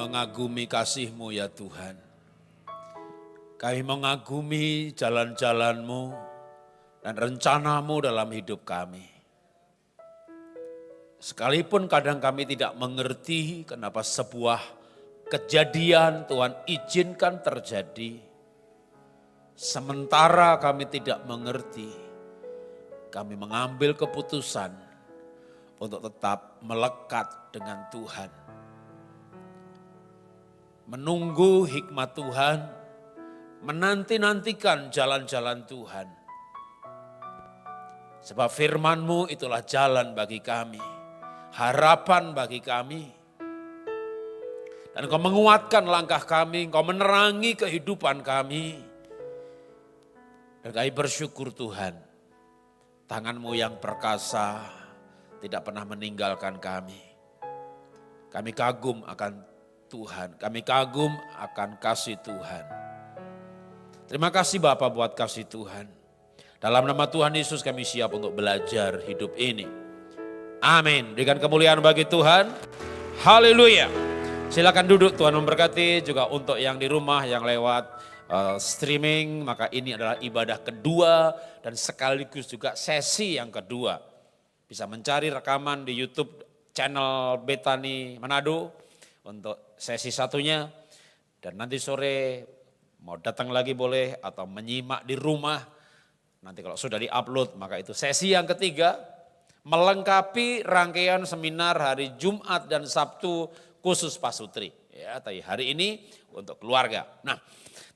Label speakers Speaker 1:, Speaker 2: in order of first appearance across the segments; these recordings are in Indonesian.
Speaker 1: Mengagumi kasih-Mu ya Tuhan. Kami mengagumi jalan-jalan-Mu dan rencana-Mu dalam hidup kami. Sekalipun kadang kami tidak mengerti kenapa sebuah kejadian Tuhan izinkan terjadi. Sementara kami tidak mengerti, kami mengambil keputusan untuk tetap melekat dengan Tuhan. Menunggu hikmat Tuhan, menanti-nantikan jalan-jalan Tuhan. Sebab firman-Mu itulah jalan bagi kami, harapan bagi kami. Dan Engkau menguatkan langkah kami, Engkau menerangi kehidupan kami. Dan kami bersyukur Tuhan, tangan-Mu yang perkasa tidak pernah meninggalkan kami. Kami kagum akan Tuhan, kami kagum akan kasih Tuhan. Terima kasih Bapa buat kasih Tuhan. Dalam nama Tuhan Yesus kami siap untuk belajar hidup ini. Amin. Berikan kemuliaan bagi Tuhan. Haleluya. Silakan duduk, Tuhan memberkati. Juga untuk yang di rumah yang lewat streaming, maka ini adalah ibadah kedua dan sekaligus juga sesi yang kedua. Bisa mencari rekaman di YouTube channel Betani Manado untuk sesi satunya, dan nanti sore mau datang lagi boleh atau menyimak di rumah. Nanti kalau sudah diupload maka itu sesi yang ketiga, melengkapi rangkaian seminar hari Jumat dan Sabtu khusus pasutri. Ya, tadi hari ini untuk keluarga. Nah,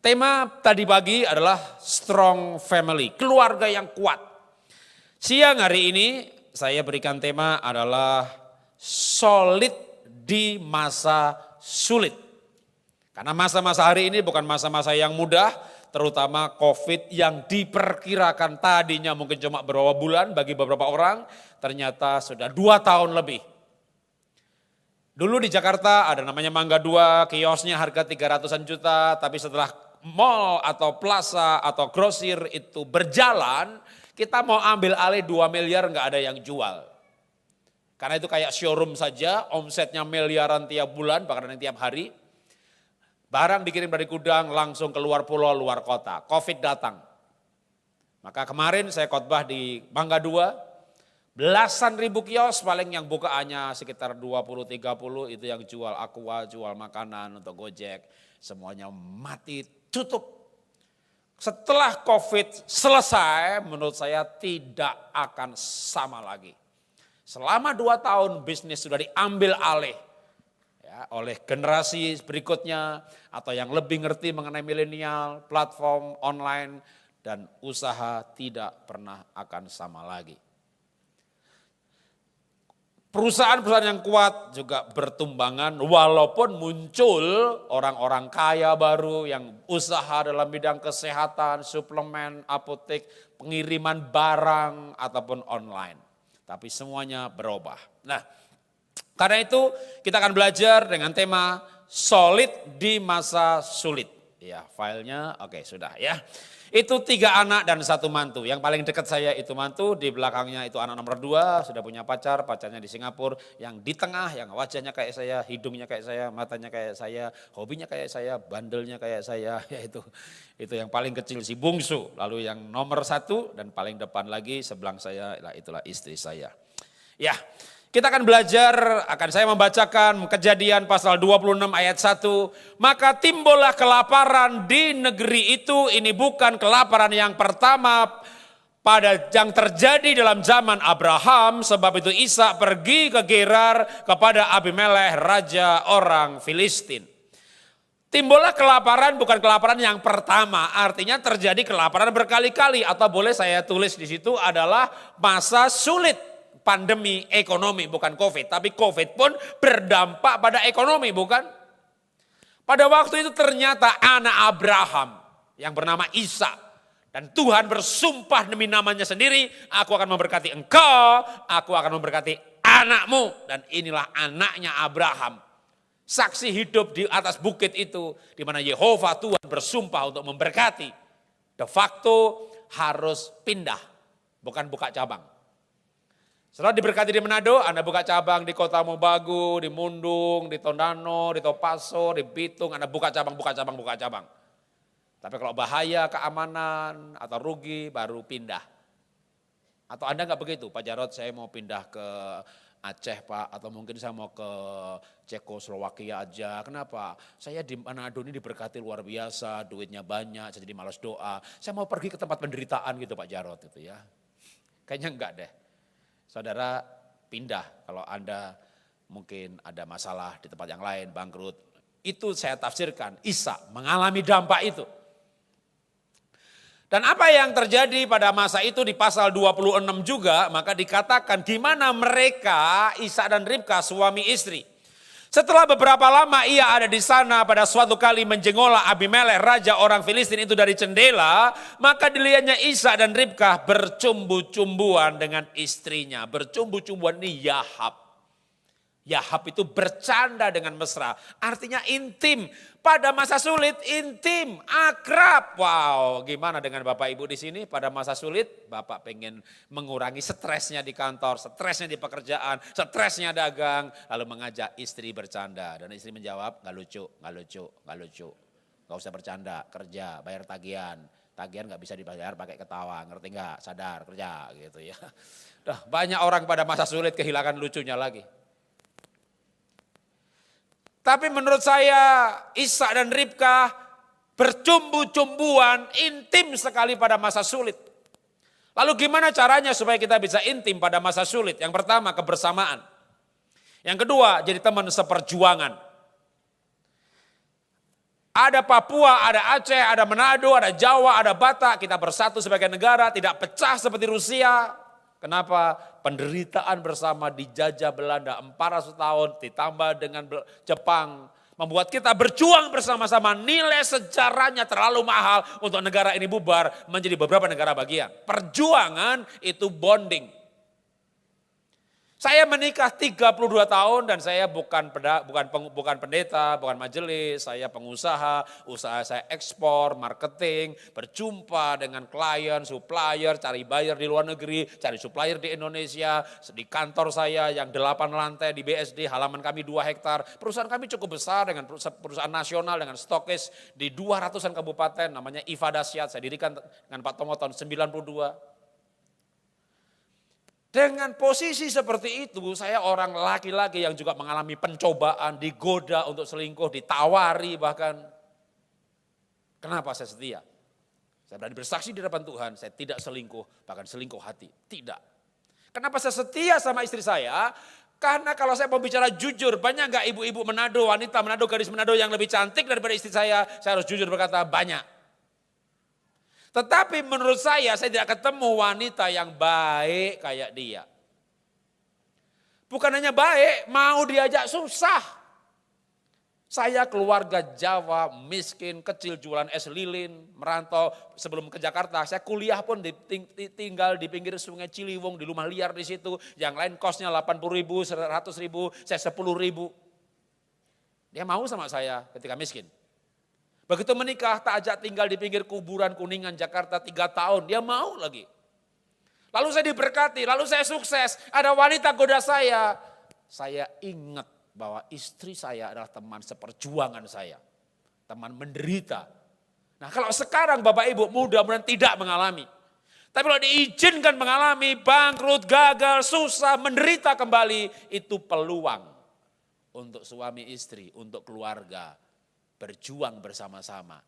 Speaker 1: tema tadi pagi adalah strong family, keluarga yang kuat. Siang hari ini saya berikan tema adalah solid di masa sulit. Karena masa-masa hari ini bukan masa-masa yang mudah, terutama COVID yang diperkirakan tadinya mungkin cuma beberapa bulan bagi beberapa orang, ternyata sudah 2 tahun lebih. Dulu di Jakarta ada namanya Mangga 2, kiosnya harga 300-an juta, tapi setelah mall atau plaza atau grosir itu berjalan, kita mau ambil alih 2 miliar nggak ada yang jual. Karena itu kayak showroom saja, omsetnya miliaran tiap bulan, bahkan tiap hari. Barang dikirim dari gudang langsung keluar pulau, luar kota. COVID datang. Maka kemarin saya khotbah di Mangga 2, belasan ribu kios paling yang bukaannya sekitar 20-30 itu yang jual aqua, jual makanan untuk Gojek. Semuanya mati, tutup. Setelah COVID selesai, menurut saya tidak akan sama lagi. Selama 2 tahun bisnis sudah diambil alih ya, oleh generasi berikutnya atau yang lebih ngerti mengenai milenial, platform online, dan usaha tidak pernah akan sama lagi. Perusahaan-perusahaan yang kuat juga bertumbangan walaupun muncul orang-orang kaya baru yang usaha dalam bidang kesehatan, suplemen, apotek, pengiriman barang ataupun online. Tapi semuanya berubah. Nah, karena itu kita akan belajar dengan tema solid di masa sulit. Ya, filenya oke sudah ya. Itu 3 anak dan 1 mantu. Yang paling dekat saya itu mantu, di belakangnya itu anak nomor 2, sudah punya pacar, pacarnya di Singapura. Yang di tengah, yang wajahnya kayak saya, hidungnya kayak saya, matanya kayak saya, hobinya kayak saya, bandelnya kayak saya. Ya itu yang paling kecil si bungsu. Lalu yang nomor 1 dan paling depan lagi sebelah saya, itulah istri saya. Ya. Kita akan belajar, akan saya membacakan Kejadian pasal 26 ayat 1. Maka timbullah kelaparan di negeri itu, ini bukan kelaparan yang pertama pada yang terjadi dalam zaman Abraham. Sebab itu Ishak pergi ke Gerar kepada Abimelekh, raja orang Filistin. Timbullah kelaparan bukan kelaparan yang pertama, artinya terjadi kelaparan berkali-kali. Atau boleh saya tulis di situ adalah masa sulit. Pandemi ekonomi, bukan COVID. Tapi COVID pun berdampak pada ekonomi, bukan? Pada waktu itu ternyata anak Abraham yang bernama Ishak. Dan Tuhan bersumpah demi namanya sendiri, aku akan memberkati engkau, aku akan memberkati anakmu. Dan inilah anaknya Abraham. Saksi hidup di atas bukit itu, di mana Yehova Tuhan bersumpah untuk memberkati. De facto harus pindah, bukan buka cabang. Setelah diberkati di Manado, Anda buka cabang di Kota Mobagu, di Mundung, di Tondano, di Topaso, di Bitung, Anda buka cabang. Tapi kalau bahaya, keamanan, atau rugi, baru pindah. Atau Anda nggak begitu, Pak Jarod saya mau pindah ke Aceh Pak, atau mungkin saya mau ke Cekoslowakia aja. Kenapa? Saya di Manado ini diberkati luar biasa, duitnya banyak, saya jadi malas doa. Saya mau pergi ke tempat penderitaan gitu Pak Jarod itu ya. Kayaknya enggak deh. Saudara pindah kalau Anda mungkin ada masalah di tempat yang lain, bangkrut. Itu saya tafsirkan, Ishak mengalami dampak itu. Dan apa yang terjadi pada masa itu di pasal 26 juga, maka dikatakan gimana mereka, Ishak dan Ribka suami istri. Setelah beberapa lama ia ada di sana, pada suatu kali menjengolah Abimelek, raja orang Filistin itu dari jendela, maka dilihatnya Ishak dan Ribka bercumbu-cumbuan dengan istrinya. Bercumbu-cumbuan ini Yahab. Yahab itu bercanda dengan mesra, artinya intim. Pada masa sulit intim, akrab. Wow, gimana dengan Bapak Ibu di sini pada masa sulit? Bapak pengen mengurangi stresnya di kantor, stresnya di pekerjaan, stresnya dagang, lalu mengajak istri bercanda. Dan istri menjawab, gak lucu. Gak usah bercanda, kerja, bayar tagihan. Tagihan gak bisa dibayar pakai ketawa, ngerti gak? Sadar, kerja gitu ya. Banyak orang pada masa sulit kehilangan lucunya lagi. Tapi menurut saya Ishak dan Ribka bercumbu-cumbuan intim sekali pada masa sulit. Lalu gimana caranya supaya kita bisa intim pada masa sulit? Yang pertama kebersamaan. Yang kedua jadi teman seperjuangan. Ada Papua, ada Aceh, ada Manado, ada Jawa, ada Batak. Kita bersatu sebagai negara, tidak pecah seperti Rusia. Kenapa? Penderitaan bersama dijajah Belanda 400 tahun ditambah dengan Jepang. Membuat kita berjuang bersama-sama, nilai sejarahnya terlalu mahal untuk negara ini bubar menjadi beberapa negara bagian. Perjuangan itu bonding. Saya menikah 32 tahun dan saya bukan pendeta, bukan majelis, saya pengusaha, usaha saya ekspor, marketing, berjumpa dengan klien, supplier, cari buyer di luar negeri, cari supplier di Indonesia, di kantor saya yang 8 lantai di BSD, halaman kami 2 hektar, perusahaan kami cukup besar dengan perusahaan nasional dengan stokis di 200-an kabupaten, namanya Iva Dasyat, saya dirikan dengan Pak Tomo tahun 92. Dengan posisi seperti itu, saya orang laki-laki yang juga mengalami pencobaan, digoda untuk selingkuh, ditawari bahkan. Kenapa saya setia? Saya berani bersaksi di hadapan Tuhan, saya tidak selingkuh, bahkan selingkuh hati. Tidak. Kenapa saya setia sama istri saya? Karena kalau saya mau bicara jujur, banyak gak ibu-ibu Manado, wanita Manado, gadis Manado yang lebih cantik daripada istri saya harus jujur berkata banyak. Tetapi menurut saya tidak ketemu wanita yang baik kayak dia. Bukan hanya baik, mau diajak susah. Saya keluarga Jawa, miskin, kecil, jualan es lilin, merantau sebelum ke Jakarta. Saya kuliah pun tinggal di pinggir sungai Ciliwung, di rumah liar di situ. Yang lain kosnya 80.000, 100.000, saya 10.000. Dia mau sama saya ketika miskin. Begitu menikah, tak ajak tinggal di pinggir kuburan Kuningan, Jakarta 3 tahun. Dia mau lagi. Lalu saya diberkati, lalu saya sukses. Ada wanita goda saya. Saya ingat bahwa istri saya adalah teman seperjuangan saya. Teman menderita. Nah kalau sekarang Bapak Ibu mudah-mudahan tidak mengalami. Tapi kalau diizinkan mengalami bangkrut, gagal, susah, menderita kembali. Itu peluang untuk suami istri, untuk keluarga. Berjuang bersama-sama.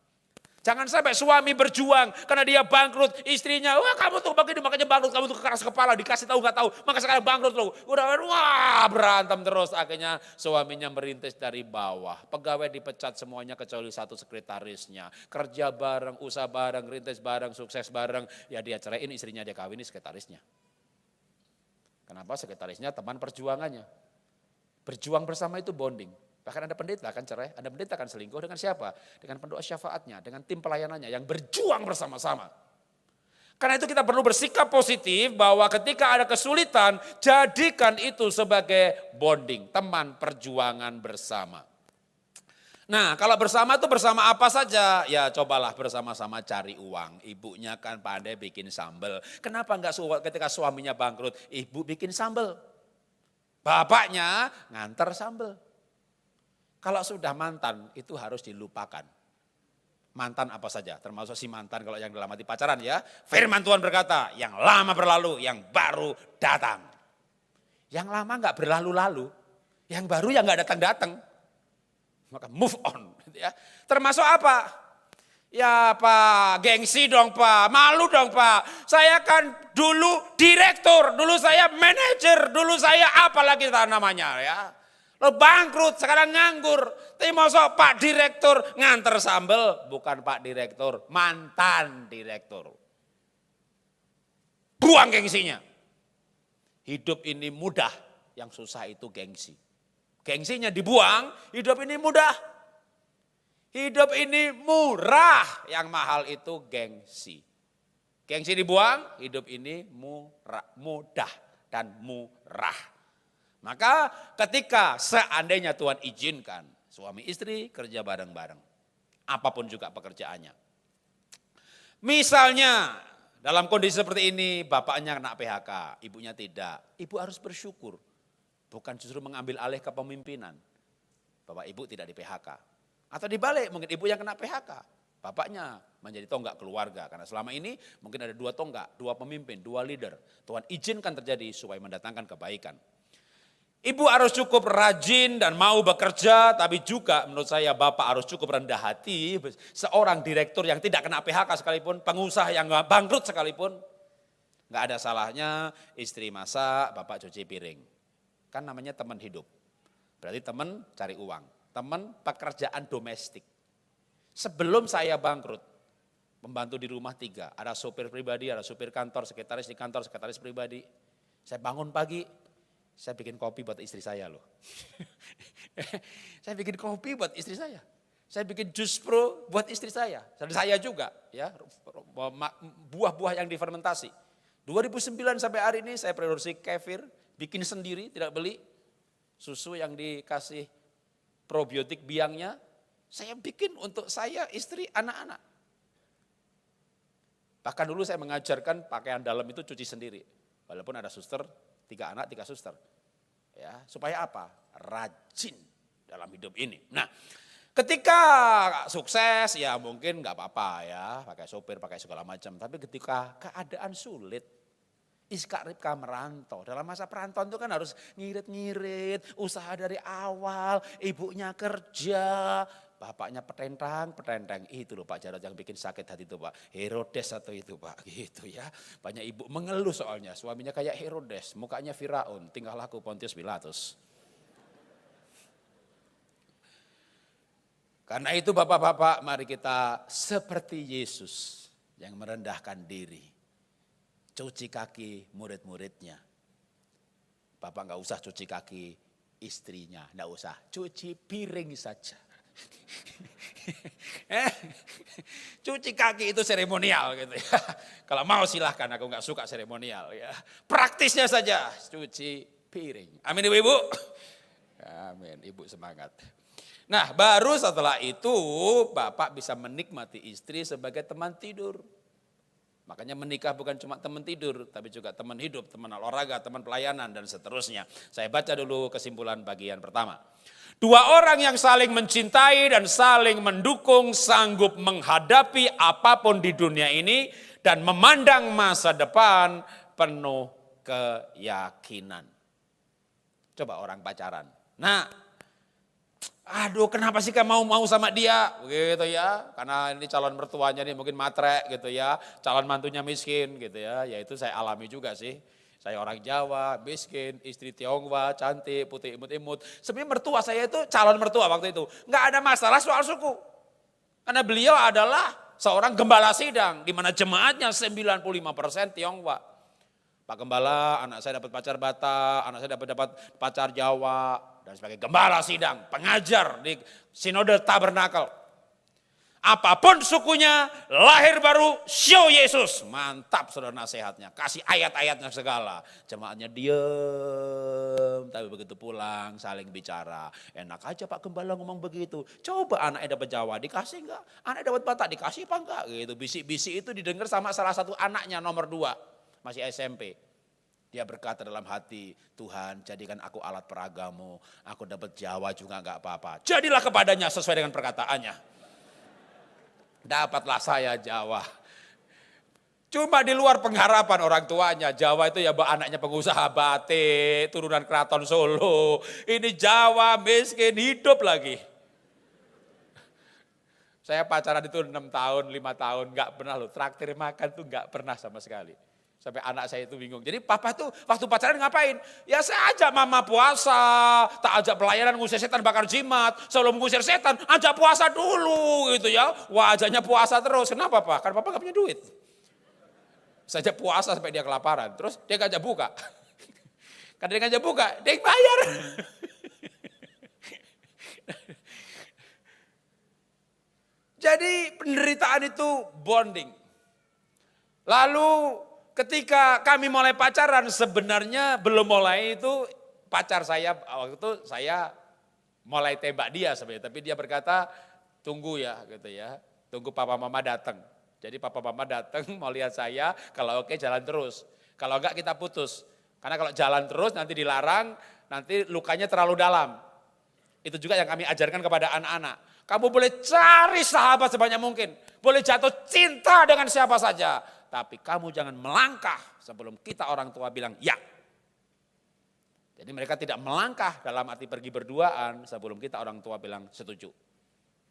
Speaker 1: Jangan sampai suami berjuang karena dia bangkrut, istrinya, wah kamu tuh begini makanya bangkrut, kamu tuh keras kepala, dikasih tahu nggak tahu, maka sekarang bangkrut loh. Wah berantem terus, akhirnya suaminya merintis dari bawah. Pegawai dipecat semuanya kecuali satu sekretarisnya. Kerja bareng, usaha bareng, rintis bareng, sukses bareng, ya dia ceraiin istrinya, dia kawini sekretarisnya. Kenapa? Sekretarisnya teman perjuangannya. Berjuang bersama itu bonding. Bahkan ada pendeta akan cerai, ada pendeta akan selingkuh dengan siapa? Dengan pendoa syafaatnya, dengan tim pelayanannya yang berjuang bersama-sama. Karena itu kita perlu bersikap positif bahwa ketika ada kesulitan, jadikan itu sebagai bonding, teman perjuangan bersama. Nah, kalau bersama itu bersama apa saja? Ya cobalah bersama-sama cari uang. Ibunya kan pandai bikin sambal. Kenapa enggak ketika suaminya bangkrut, ibu bikin sambal? Bapaknya nganter sambal. Kalau sudah mantan itu harus dilupakan. Mantan apa saja, termasuk si mantan kalau yang dalam hati pacaran ya. Firman Tuhan berkata, yang lama berlalu, yang baru datang. Yang lama enggak berlalu-lalu, yang baru yang enggak datang-datang. Maka move on. Ya. Termasuk apa? Ya Pak, gengsi dong Pak, malu dong Pak. Saya kan dulu direktur, dulu saya manajer, dulu saya apa lagi namanya ya. Lo bangkrut, sekarang nganggur. Tapi masuk Pak direktur nganter sambel, bukan Pak direktur, mantan direktur. Buang gengsinya. Hidup ini mudah, yang susah itu gengsi. Gengsinya dibuang, hidup ini mudah. Hidup ini murah, yang mahal itu gengsi. Gengsi dibuang, hidup ini mudah dan murah. Maka ketika seandainya Tuhan izinkan, suami istri kerja bareng-bareng. Apapun juga pekerjaannya. Misalnya dalam kondisi seperti ini, bapaknya kena PHK, ibunya tidak. Ibu harus bersyukur. Bukan justru mengambil alih kepemimpinan. Bapak ibu tidak di PHK. Atau dibalik, mungkin ibu yang kena PHK. Bapaknya menjadi tonggak keluarga. Karena selama ini mungkin ada 2 tonggak, 2 pemimpin, 2 leader. Tuhan izinkan terjadi supaya mendatangkan kebaikan. Ibu harus cukup rajin dan mau bekerja. Tapi juga menurut saya bapak harus cukup rendah hati. Seorang direktur yang tidak kena PHK sekalipun, pengusaha yang bangkrut sekalipun. Gak ada salahnya istri masak, bapak cuci piring. Kan namanya teman hidup. Berarti teman cari uang. Teman pekerjaan domestik. Sebelum saya bangkrut, pembantu di rumah 3. Ada sopir pribadi, ada sopir kantor, sekretaris di kantor, sekretaris pribadi. Saya bangun pagi, saya bikin kopi buat istri saya loh. Saya bikin kopi buat istri saya. Saya bikin jus pro buat istri saya. Dan saya juga ya, buah-buah yang difermentasi. 2009 sampai hari ini saya produksi kefir. Bikin sendiri, tidak beli. Susu yang dikasih probiotik biangnya, saya bikin untuk saya, istri, anak-anak. Bahkan dulu saya mengajarkan pakaian dalam itu cuci sendiri. Walaupun ada suster, 3 anak, 3 suster. Ya, supaya apa? Rajin dalam hidup ini. Nah, ketika sukses ya mungkin nggak apa-apa ya, pakai sopir, pakai segala macam. Tapi ketika keadaan sulit, Iskak Ribka merantau. Dalam masa perantauan itu kan harus ngirit-ngirit, usaha dari awal, ibunya kerja, bapaknya petentang. Itu loh Pak Jarod yang bikin sakit hati itu Pak. Herodes atau itu Pak, gitu ya. Banyak ibu mengeluh soalnya, suaminya kayak Herodes, mukanya Firaun, tingkah laku Pontius Pilatus. Karena itu bapak-bapak, mari kita seperti Yesus yang merendahkan diri. Cuci kaki murid-muridnya. Bapak nggak usah cuci kaki istrinya, nggak usah. Cuci piring saja. Cuci kaki itu seremonial gitu ya. Kalau mau silahkan, aku nggak suka seremonial ya. Praktisnya saja, cuci piring. Amin ibu-ibu. Amin, ibu semangat. Nah baru setelah itu bapak bisa menikmati istri sebagai teman tidur. Makanya menikah bukan cuma teman tidur, tapi juga teman hidup, teman olahraga, teman pelayanan, dan seterusnya. Saya baca dulu kesimpulan bagian pertama. 2 orang yang saling mencintai dan saling mendukung sanggup menghadapi apapun di dunia ini dan memandang masa depan penuh keyakinan. Coba orang pacaran. Nah, aduh kenapa sih kamu mau sama dia gitu ya, karena ini calon mertuanya nih mungkin matre gitu ya, calon mantunya miskin gitu ya, itu saya alami juga sih. Saya orang Jawa, miskin, istri Tionghoa, cantik, putih imut-imut. Sebenarnya mertua saya itu calon mertua waktu itu, nggak ada masalah soal suku. Karena beliau adalah seorang gembala sidang, di mana jemaatnya 95% Tionghoa. Pak Gembala, anak saya dapat pacar Batak, anak saya dapat pacar Jawa, dan sebagai gembala sidang, pengajar di Sinode Tabernakel. apapun sukunya, lahir baru, show Yesus. Mantap saudara nasihatnya, kasih ayat-ayatnya segala. Jemaatnya diam, tapi begitu pulang saling bicara. Enak aja Pak Gembala ngomong begitu. Coba anaknya dapat Jawa, dikasih enggak? Anaknya dapat Batak, dikasih apa enggak? Gitu. Bisik-bisik itu didengar sama salah satu anaknya nomor 2, masih SMP. Dia berkata dalam hati, Tuhan jadikan aku alat peragamu, aku dapat Jawa juga enggak apa-apa. Jadilah kepadanya sesuai dengan perkataannya. Dapatlah saya Jawa. Cuma di luar pengharapan orang tuanya. Jawa itu ya anaknya pengusaha batik, turunan keraton Solo. Ini Jawa miskin, hidup lagi. Saya pacaran itu 6 tahun, 5 tahun, enggak pernah loh. Traktir makan tuh enggak pernah sama sekali. Sampai anak saya itu bingung. Jadi papa tuh waktu pacaran ngapain? Ya saya ajak mama puasa, tak ajak pelayanan ngusir setan bakar jimat. Sebelum ngusir setan, ajak puasa dulu gitu ya. Wajahnya puasa terus. Kenapa Pak? Karena papa gak punya duit. Saya ajak puasa sampai dia kelaparan. Terus dia ngajak buka. Karena dia ngajak buka, dia bayar. Jadi penderitaan itu bonding. Lalu ketika kami mulai pacaran, sebenarnya belum mulai itu pacar saya, waktu itu saya mulai tembak dia sebenarnya. Tapi dia berkata, tunggu ya gitu ya, tunggu papa mama datang. Jadi papa mama datang mau lihat saya, kalau oke jalan terus. Kalau enggak kita putus. Karena kalau jalan terus nanti dilarang, nanti lukanya terlalu dalam. Itu juga yang kami ajarkan kepada anak-anak. Kamu boleh cari sahabat sebanyak mungkin. Boleh jatuh cinta dengan siapa saja. Tapi kamu jangan melangkah sebelum kita orang tua bilang ya. Jadi mereka tidak melangkah dalam arti pergi berduaan sebelum kita orang tua bilang setuju.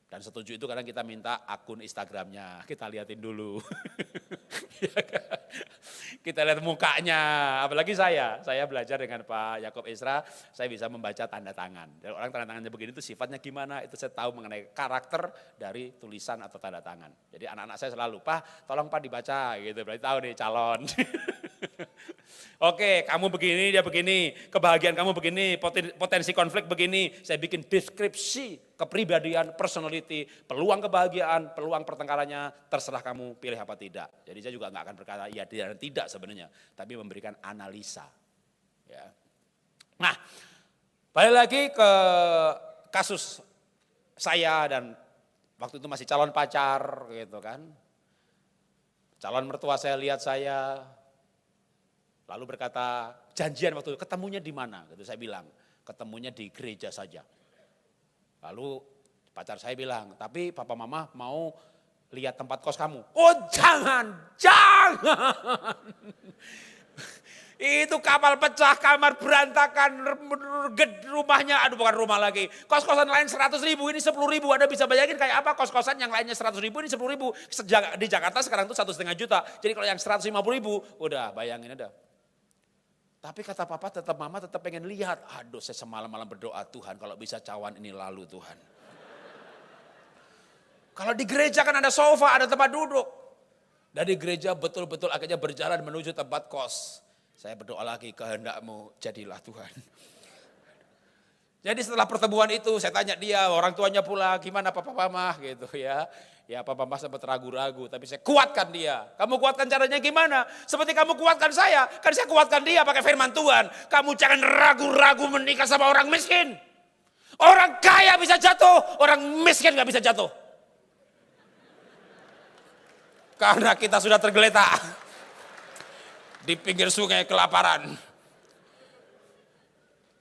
Speaker 1: Dan setuju itu kadang kita minta akun Instagramnya, kita liatin dulu. Kita lihat mukanya, apalagi saya belajar dengan Pak Yakob Isra, saya bisa membaca tanda tangan. Dan orang tanda tangannya begini itu sifatnya gimana, itu saya tahu mengenai karakter dari tulisan atau tanda tangan. Jadi anak-anak saya selalu, Pak tolong Pak dibaca gitu, berarti tahu nih calon. Oke, kamu begini, dia begini, kebahagiaan kamu begini, potensi konflik begini. Saya bikin deskripsi kepribadian, personality, peluang kebahagiaan, peluang pertengkarannya, terserah kamu pilih apa tidak. Jadi saya juga nggak akan berkata ya dan tidak sebenarnya, tapi memberikan analisa. Ya. Nah, balik lagi ke kasus saya dan waktu itu masih calon pacar gitu kan. Calon mertua saya lihat saya, lalu berkata, janjian waktu itu, ketemunya di mana? Gitu saya bilang, ketemunya di gereja saja. Lalu pacar saya bilang, tapi papa mama mau lihat tempat kos kamu. Oh jangan. Itu kapal pecah, kamar berantakan, rumahnya, aduh bukan rumah lagi. Kos-kosan lain 100.000, ini 10.000. Anda bisa bayangin kayak apa kos-kosan yang lainnya 100.000, ini 10.000. Di Jakarta sekarang tuh 1,5 juta. Jadi kalau yang 150.000, udah bayangin ada. Tapi kata papa mama tetap pengen lihat. Aduh saya semalam-malam berdoa, Tuhan kalau bisa cawan ini lalu Tuhan. Kalau di gereja kan ada sofa, ada tempat duduk. Dari gereja betul-betul akhirnya berjalan menuju tempat kos. Saya berdoa lagi, kehendakmu jadilah Tuhan. Jadi setelah pertemuan itu saya tanya dia, orang tuanya pula gimana papa mama gitu ya. Ya papa mama sempat ragu-ragu, tapi saya kuatkan dia. Kamu kuatkan caranya gimana? Seperti kamu kuatkan saya, kan saya kuatkan dia pakai firman Tuhan. Kamu jangan ragu-ragu menikah sama orang miskin. Orang kaya bisa jatuh, orang miskin gak bisa jatuh. Karena kita sudah tergeletak di pinggir sungai kelaparan.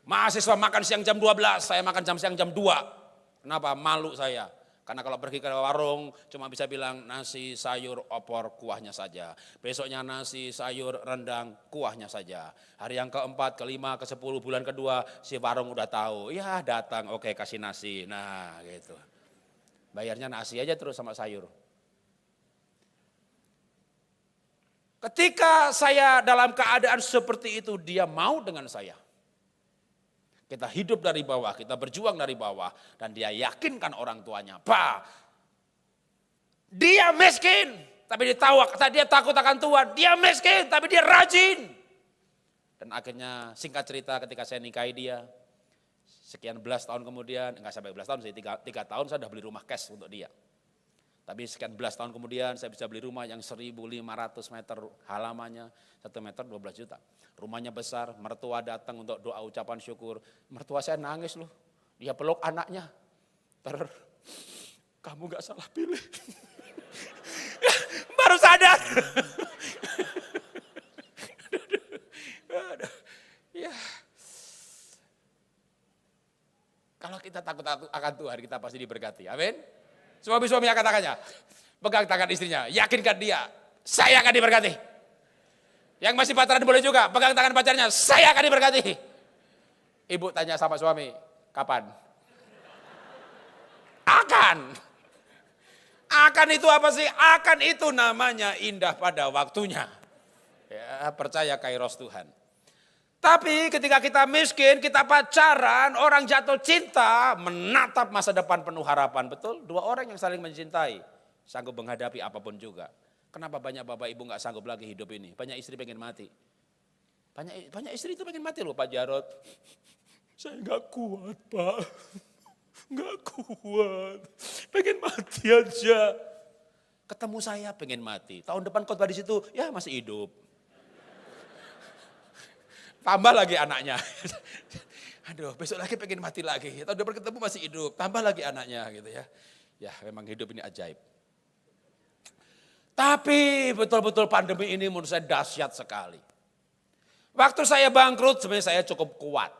Speaker 1: Mahasiswa makan siang jam 12, saya makan siang jam 2. Kenapa? Malu saya. Karena kalau pergi ke warung cuma bisa bilang nasi, sayur, opor, kuahnya saja. Besoknya nasi, sayur, rendang, kuahnya saja. Hari yang keempat, kelima, ke-10, bulan kedua si warung udah tahu. Ya datang, oke kasih nasi. Nah gitu. Bayarnya nasi aja terus sama sayur. Ketika saya dalam keadaan seperti itu, dia mau dengan saya. Kita hidup dari bawah, kita berjuang dari bawah. Dan dia yakinkan orang tuanya, Pak, dia miskin, tapi dia takut akan Tuhan. Dia miskin, tapi dia rajin. Dan akhirnya singkat cerita ketika saya nikahi dia, sekian belas tahun kemudian, enggak sampai belas tahun sih, 3 tahun saya sudah beli rumah cash untuk dia. Tapi sekian belas tahun kemudian saya bisa beli rumah yang 1.500 meter halamannya, 1 meter 12 juta. Rumahnya besar, mertua datang untuk doa ucapan syukur. Mertua saya nangis loh, dia peluk anaknya. Kamu gak salah pilih. Baru sadar. Ya. Kalau kita takut akan Tuhan, kita pasti diberkati. Amin. Suami-suami angkat tangannya. Pegang tangan istrinya. Yakinkan dia. Saya akan diberkati. Yang masih pacaran boleh juga. Pegang tangan pacarnya. Saya akan diberkati. Ibu tanya sama suami. Kapan? Akan. Akan itu apa sih? Akan itu namanya indah pada waktunya. Ya, percaya kairos Tuhan. Tapi ketika kita miskin, kita pacaran, orang jatuh cinta, menatap masa depan penuh harapan. Betul? Dua orang yang saling mencintai, sanggup menghadapi apapun juga. Kenapa banyak bapak ibu gak sanggup lagi hidup ini? Banyak istri pengen mati. Banyak istri itu pengen mati loh Pak Jarod. Saya gak kuat Pak. Gak kuat. Pengen mati aja. Ketemu saya pengen mati. Tahun depan khotbah di situ, ya masih hidup. Tambah lagi anaknya. Aduh, besok lagi pengen mati lagi. Tahun depan ketemu masih hidup. Tambah lagi anaknya gitu ya. Ya, memang hidup ini ajaib. Tapi betul-betul pandemi ini menurut saya dahsyat sekali. Waktu saya bangkrut sebenarnya saya cukup kuat.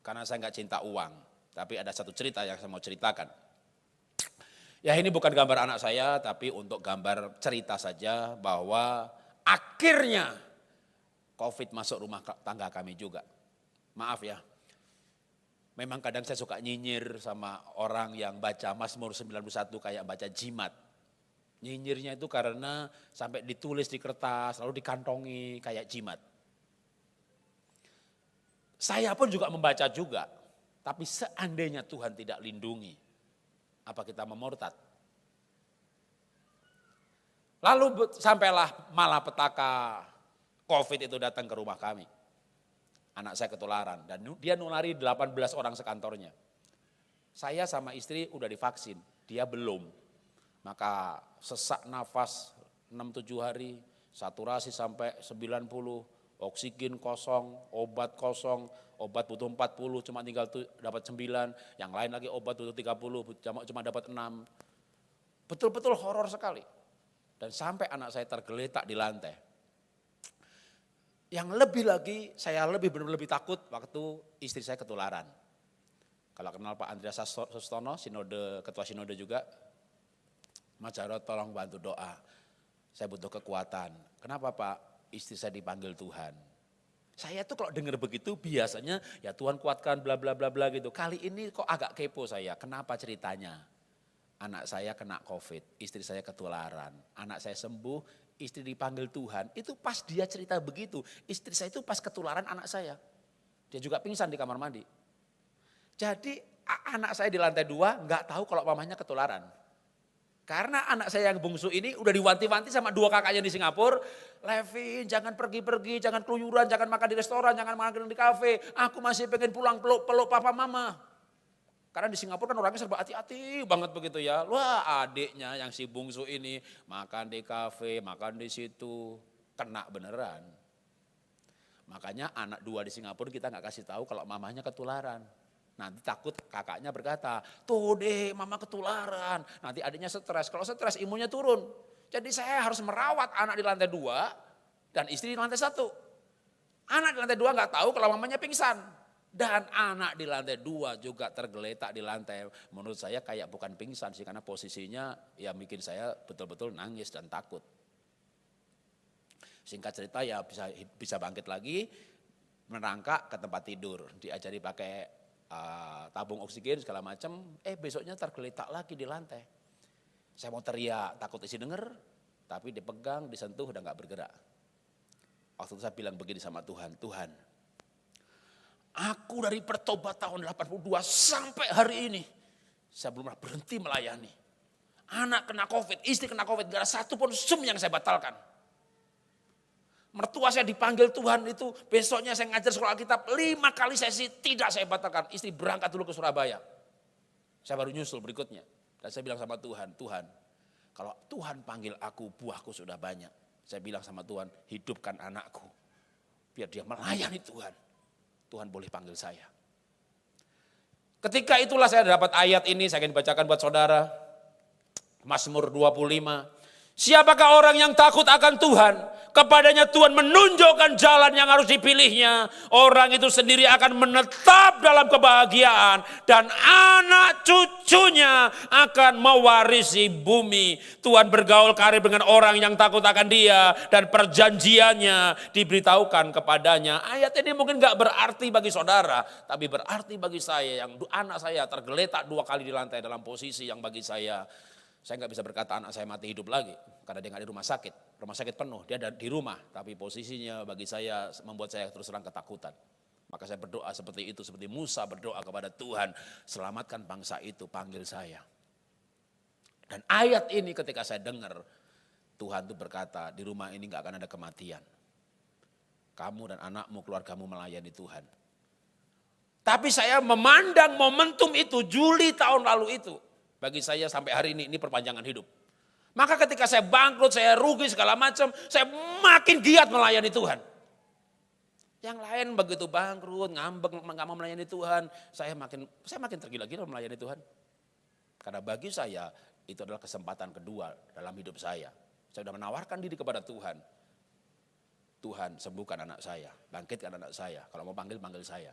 Speaker 1: Karena saya nggak cinta uang. Tapi ada satu cerita yang saya mau ceritakan. Ya ini bukan gambar anak saya, tapi untuk gambar cerita saja bahwa akhirnya COVID masuk rumah tangga kami juga. Maaf ya, memang kadang saya suka nyinyir sama orang yang baca Mazmur 91 kayak baca jimat. Nyinyirnya itu karena sampai ditulis di kertas, lalu dikantongi kayak jimat. Saya pun juga membaca juga, tapi seandainya Tuhan tidak lindungi, apa kita memurtad? Lalu sampailah malapetaka COVID itu datang ke rumah kami. Anak saya ketularan dan dia nulari 18 orang sekantornya. Saya sama istri udah divaksin, dia belum. Maka sesak nafas 6-7 hari, saturasi sampai 90, oksigen kosong, obat butuh 40, cuma tinggal dapat 9, yang lain lagi obat butuh 30, cuma dapat 6. Betul-betul horor sekali. Dan sampai anak saya tergeletak di lantai. Yang lebih lagi, saya lebih takut waktu istri saya ketularan. Kalau kenal Pak Andreas Sustono, ketua sinode juga, Mas Jarod tolong bantu doa. Saya butuh kekuatan. Kenapa Pak? Istri saya dipanggil Tuhan. Saya tuh kalau dengar begitu biasanya ya Tuhan kuatkan bla bla bla bla gitu. Kali ini kok agak kepo saya. Kenapa ceritanya? Anak saya kena COVID, istri saya ketularan, anak saya sembuh. Istri dipanggil Tuhan, itu pas dia cerita begitu, istri saya itu pas ketularan anak saya. Dia juga pingsan di kamar mandi. Jadi anak saya di lantai 2 nggak tahu kalau mamanya ketularan. Karena anak saya yang bungsu ini udah diwanti-wanti sama 2 kakaknya di Singapura. Levin jangan pergi-pergi, jangan keluyuran, jangan makan di restoran, jangan makan di kafe. Aku masih pengen pulang peluk papa mama. Karena di Singapura kan orangnya serba hati-hati banget begitu ya. Wah adiknya yang si bungsu ini makan di kafe, makan di situ, kena beneran. Makanya anak 2 di Singapura kita gak kasih tahu kalau mamanya ketularan. Nanti takut kakaknya berkata, tuh deh mama ketularan. Nanti adiknya stres, kalau stres imunnya turun. Jadi saya harus merawat anak di lantai 2 dan istri di lantai 1. Anak di lantai 2 gak tahu kalau mamanya pingsan. Dan anak di lantai 2 juga tergeletak di lantai. Menurut saya kayak bukan pingsan sih, karena posisinya ya bikin saya betul-betul nangis dan takut. Singkat cerita ya bisa bangkit lagi, merangkak ke tempat tidur. Diajari pakai tabung oksigen segala macam. Besoknya tergeletak lagi di lantai. Saya mau teriak, takut isi denger. Tapi dipegang, disentuh, udah gak bergerak. Waktu itu saya bilang begini sama Tuhan, Tuhan, aku dari pertobat tahun 82 sampai hari ini, saya belum pernah berhenti melayani. Anak kena COVID, istri kena COVID, gak ada satu pun Zoom yang saya batalkan. Mertua saya dipanggil Tuhan itu, besoknya saya ngajar sekolah Alkitab, 5 kali sesi tidak saya batalkan. Istri berangkat dulu ke Surabaya. Saya baru nyusul berikutnya. Dan saya bilang sama Tuhan, Tuhan, Kalau Tuhan panggil aku, buahku sudah banyak. Saya bilang sama Tuhan, hidupkan anakku. Biar dia melayani Tuhan. Tuhan boleh panggil saya. Ketika itulah saya dapat ayat ini, saya akan bacakan buat saudara. Mazmur 25. Siapakah orang yang takut akan Tuhan? Kepadanya Tuhan menunjukkan jalan yang harus dipilihnya. Orang itu sendiri akan menetap dalam kebahagiaan. Dan anak cucunya akan mewarisi bumi. Tuhan bergaul karib dengan orang yang takut akan dia. Dan perjanjiannya diberitahukan kepadanya. Ayat ini mungkin gak berarti bagi saudara. Tapi berarti bagi saya, yang anak saya tergeletak 2 kali di lantai dalam posisi yang bagi saya nggak bisa berkata anak saya mati hidup lagi. Karena dia nggak di rumah sakit. Rumah sakit penuh, dia ada di rumah. Tapi posisinya bagi saya membuat saya terus terang ketakutan. Maka saya berdoa seperti itu. Seperti Musa berdoa kepada Tuhan. Selamatkan bangsa itu, panggil saya. Dan ayat ini ketika saya dengar. Tuhan itu berkata, di rumah ini nggak akan ada kematian. Kamu dan anakmu, keluargamu melayani Tuhan. Tapi saya memandang momentum itu, Juli tahun lalu itu. Bagi saya sampai hari ini perpanjangan hidup. Maka ketika saya bangkrut, saya rugi segala macam, saya makin giat melayani Tuhan. Yang lain begitu bangkrut, ngambek, nggak mau melayani Tuhan, saya makin tergila-gila melayani Tuhan. Karena bagi saya itu adalah kesempatan kedua dalam hidup saya. Saya sudah menawarkan diri kepada Tuhan. Tuhan sembuhkan anak saya, bangkitkan anak saya. Kalau mau panggil saya.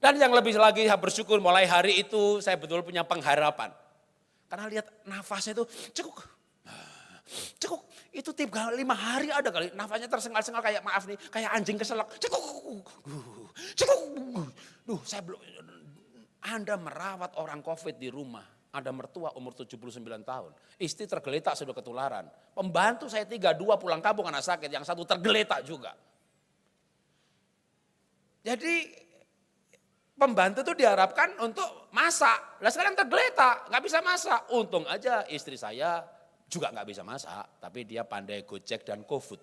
Speaker 1: Dan yang lebih lagi saya bersyukur mulai hari itu saya betul punya pengharapan. Karena lihat nafasnya itu cekuk. Itu 5 hari ada kali nafasnya tersengal-sengal kayak maaf nih, kayak anjing keselak. Cekuk. Saya belum. Anda merawat orang COVID di rumah. Ada mertua umur 79 tahun. Istri tergeletak sudah ketularan. Pembantu saya 2 pulang kampung anak sakit, yang 1 tergeletak juga. Jadi pembantu itu diharapkan untuk masak. Lah sekarang tergeletak, nggak bisa masak. Untung aja istri saya juga nggak bisa masak, tapi dia pandai Gojek dan GoFood.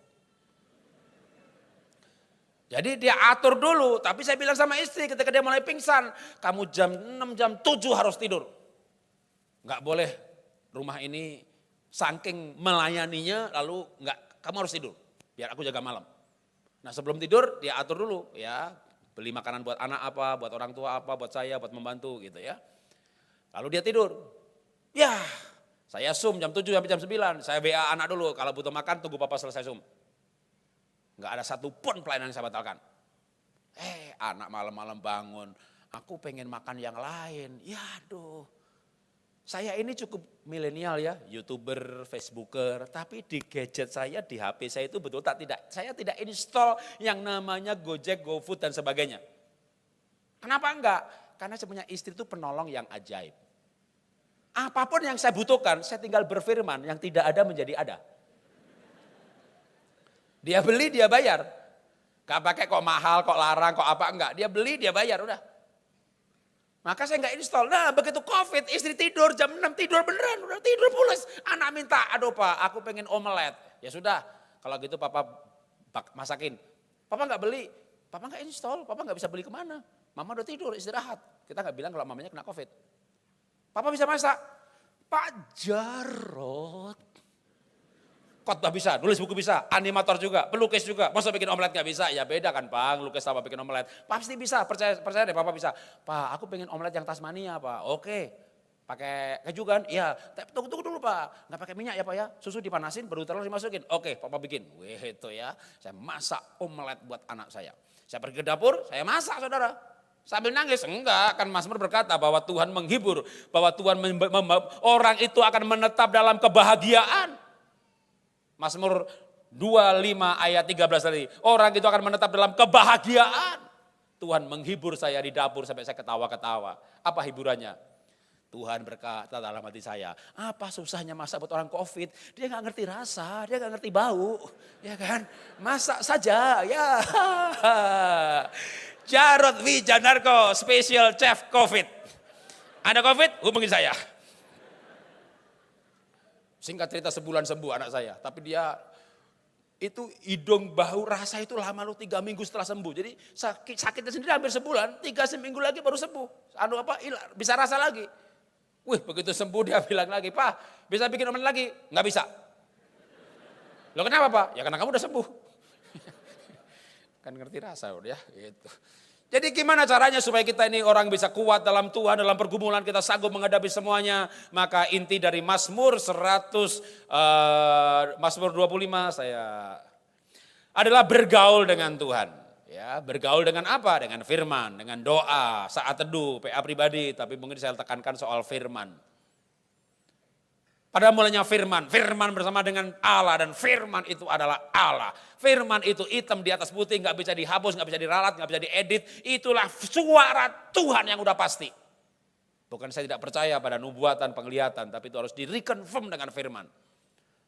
Speaker 1: Jadi dia atur dulu, tapi saya bilang sama istri ketika dia mulai pingsan, kamu jam 6, jam 7 harus tidur. Nggak boleh rumah ini saking melayaninya lalu kamu harus tidur, biar aku jaga malam. Nah sebelum tidur dia atur dulu ya. Beli makanan buat anak apa, buat orang tua apa, buat saya, buat membantu gitu ya. Lalu dia tidur. Ya, saya Zoom jam 7 sampai jam 9. Saya WA anak dulu, kalau butuh makan tunggu papa selesai Zoom. Enggak ada satupun pelayanan yang saya batalkan. Anak malam-malam bangun, aku pengen makan yang lain. Ya aduh. Saya ini cukup milenial ya, YouTuber, Facebooker, tapi di gadget saya, di HP saya itu betul saya tidak install yang namanya Gojek, GoFood dan sebagainya. Kenapa enggak? Karena saya punya istri itu penolong yang ajaib. Apapun yang saya butuhkan, saya tinggal berfirman, yang tidak ada menjadi ada. Dia beli, dia bayar. Gak pakai kok mahal, kok larang, kok apa enggak. Dia beli, dia bayar, udah. Maka saya nggak install. Nah begitu COVID istri tidur jam 6 tidur beneran. Udah tidur pulas. Anak minta, aduh pak aku pengen omelet. Ya sudah kalau gitu papa masakin. Papa nggak beli. Papa nggak install. Papa nggak bisa beli kemana. Mama udah tidur istirahat. Kita nggak bilang kalau mamanya kena COVID. Papa bisa masak. Pak Jarot. Khotbah bisa, nulis buku bisa, animator juga, pelukis juga. Masa bikin omelet gak bisa? Ya beda kan bang, lukis sama bikin omelet. Pasti bisa, percaya deh papa bisa. Pak aku pengen omelet yang Tasmania pak, oke. Pakai keju kan? Iya, tunggu dulu pak. Gak pakai minyak ya pak ya, susu dipanasin baru telur dimasukin. Oke papa bikin, weh itu ya. Saya masak omelet buat anak saya. Saya pergi ke dapur, saya masak saudara. Sambil nangis, enggak, kan Mazmur berkata bahwa Tuhan menghibur. Bahwa Tuhan orang itu akan menetap dalam kebahagiaan. Mazmur 25 ayat 13 tadi. Orang itu akan menetap dalam kebahagiaan. Tuhan menghibur saya di dapur sampai saya ketawa-ketawa. Apa hiburannya? Tuhan berkata dalam hati saya, apa susahnya masak buat orang COVID? Dia gak ngerti rasa, dia gak ngerti bau. Ya kan? Masak saja, ya. Jarot Wijanarko, special chef COVID. Ada COVID? Hubungi saya. Singkat cerita sebulan sembuh anak saya. Tapi dia itu hidung, bahu, rasa itu lama lu 3 minggu setelah sembuh. Jadi sakitnya sendiri hampir sebulan, 3 seminggu lagi baru sembuh. Bisa rasa lagi. Wih, begitu sembuh dia bilang lagi, Pak bisa bikin omelet lagi? Nggak bisa. Loh kenapa Pak? Ya karena kamu udah sembuh. Kan ngerti rasa udah ya gitu. Jadi gimana caranya supaya kita ini orang bisa kuat dalam Tuhan, dalam pergumulan kita sanggup menghadapi semuanya. Maka inti dari Mazmur 25 saya adalah bergaul dengan Tuhan. Ya, bergaul dengan apa? Dengan firman, dengan doa, saat teduh, PA pribadi. Tapi mungkin saya tekankan soal firman. Pada mulanya firman bersama dengan Allah dan firman itu adalah Allah. Firman itu hitam di atas putih, nggak bisa dihapus, nggak bisa diralat, nggak bisa diedit. Itulah suara Tuhan yang udah pasti. Bukan saya tidak percaya pada nubuatan, penglihatan, tapi itu harus di-reconfirm dengan firman.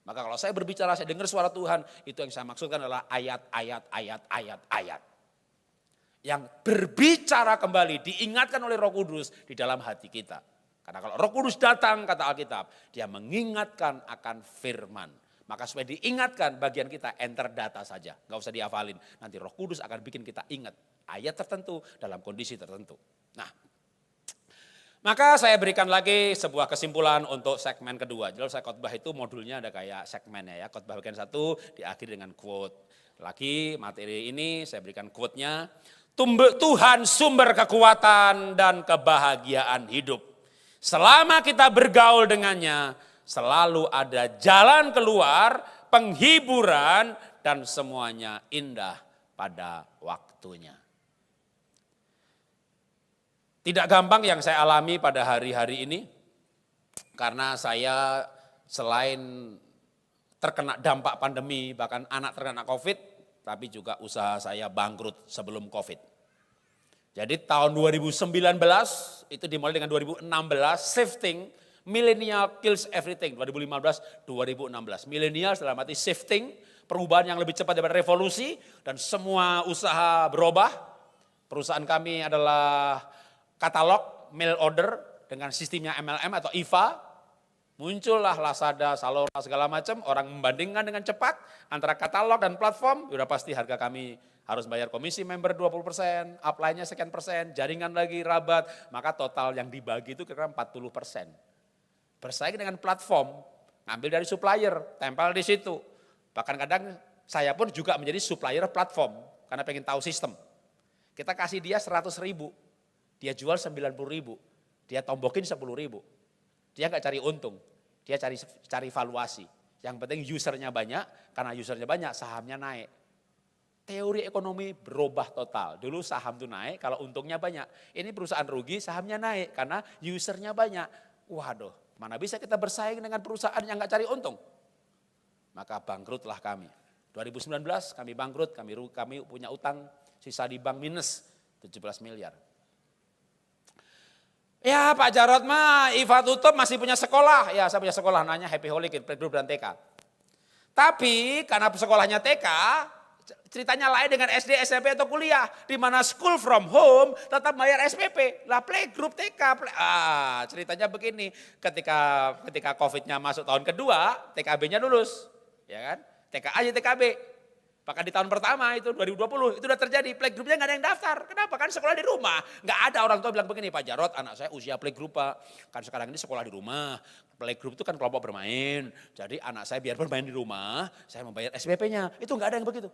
Speaker 1: Maka kalau saya berbicara, saya dengar suara Tuhan, itu yang saya maksudkan adalah ayat. Yang berbicara kembali, diingatkan oleh Roh Kudus di dalam hati kita. Karena kalau Roh Kudus datang, kata Alkitab, dia mengingatkan akan firman. Maka supaya diingatkan, bagian kita enter data saja. Gak usah dihafalin. Nanti Roh Kudus akan bikin kita ingat ayat tertentu dalam kondisi tertentu. Nah, maka saya berikan lagi sebuah kesimpulan untuk segmen kedua. Jadi saya khotbah itu modulnya ada kayak segmennya ya. Khotbah bagian 1 diakhiri dengan quote. Lagi materi ini saya berikan quote-nya. Tuhan sumber kekuatan dan kebahagiaan hidup. Selama kita bergaul dengannya, selalu ada jalan keluar, penghiburan, dan semuanya indah pada waktunya. Tidak gampang yang saya alami pada hari-hari ini, karena saya selain terkena dampak pandemi, bahkan anak terkena COVID, tapi juga usaha saya bangkrut sebelum COVID. Jadi tahun 2019 itu dimulai dengan 2016 shifting, millennial kills everything 2015-2016. Millennial dalam arti shifting, perubahan yang lebih cepat daripada revolusi dan semua usaha berubah. Perusahaan kami adalah katalog, mail order dengan sistemnya MLM atau IVA. Muncullah Lazada, Zalora segala macam, orang membandingkan dengan cepat antara katalog dan platform, sudah pasti harga kami harus bayar komisi member 20%, upline-nya sekian persen, jaringan lagi, rabat, maka total yang dibagi itu kira-kira 40%. Bersaing dengan platform, ngambil dari supplier, tempel di situ. Bahkan kadang saya pun juga menjadi supplier platform, karena pengen tahu sistem. Kita kasih dia 100.000, dia jual 90.000, dia tombokin 10.000. Dia nggak cari untung, dia cari valuasi. Yang penting usernya banyak, karena usernya banyak sahamnya naik. Teori ekonomi berubah total. Dulu saham itu naik, kalau untungnya banyak. Ini perusahaan rugi, sahamnya naik karena usernya banyak. Waduh, mana bisa kita bersaing dengan perusahaan yang nggak cari untung? Maka bangkrutlah kami. 2019 kami bangkrut, kami punya utang sisa di bank minus 17 miliar. Ya Pak Jarod mah IVA tutup masih punya sekolah. Ya saya punya sekolah namanya Happy Holikin, Playgroup dan TK. Tapi karena sekolahnya TK, ceritanya lain dengan SD, SMP atau kuliah. Di mana school from home tetap bayar SPP. Lah Playgroup TK. Ceritanya begini, ketika COVID-nya masuk tahun kedua, TKB-nya lulus. Ya kan? TK aja TKB. Bahkan di tahun pertama itu 2020 itu udah terjadi, playgroup-nya nggak ada yang daftar. Kenapa? Kan sekolah di rumah. Nggak ada orang tua bilang begini, Pak Jarod anak saya usia playgroup Pak. Kan sekarang ini sekolah di rumah. Playgroup itu kan kelompok bermain. Jadi anak saya biar bermain di rumah, saya membayar SPP-nya. Itu nggak ada yang begitu.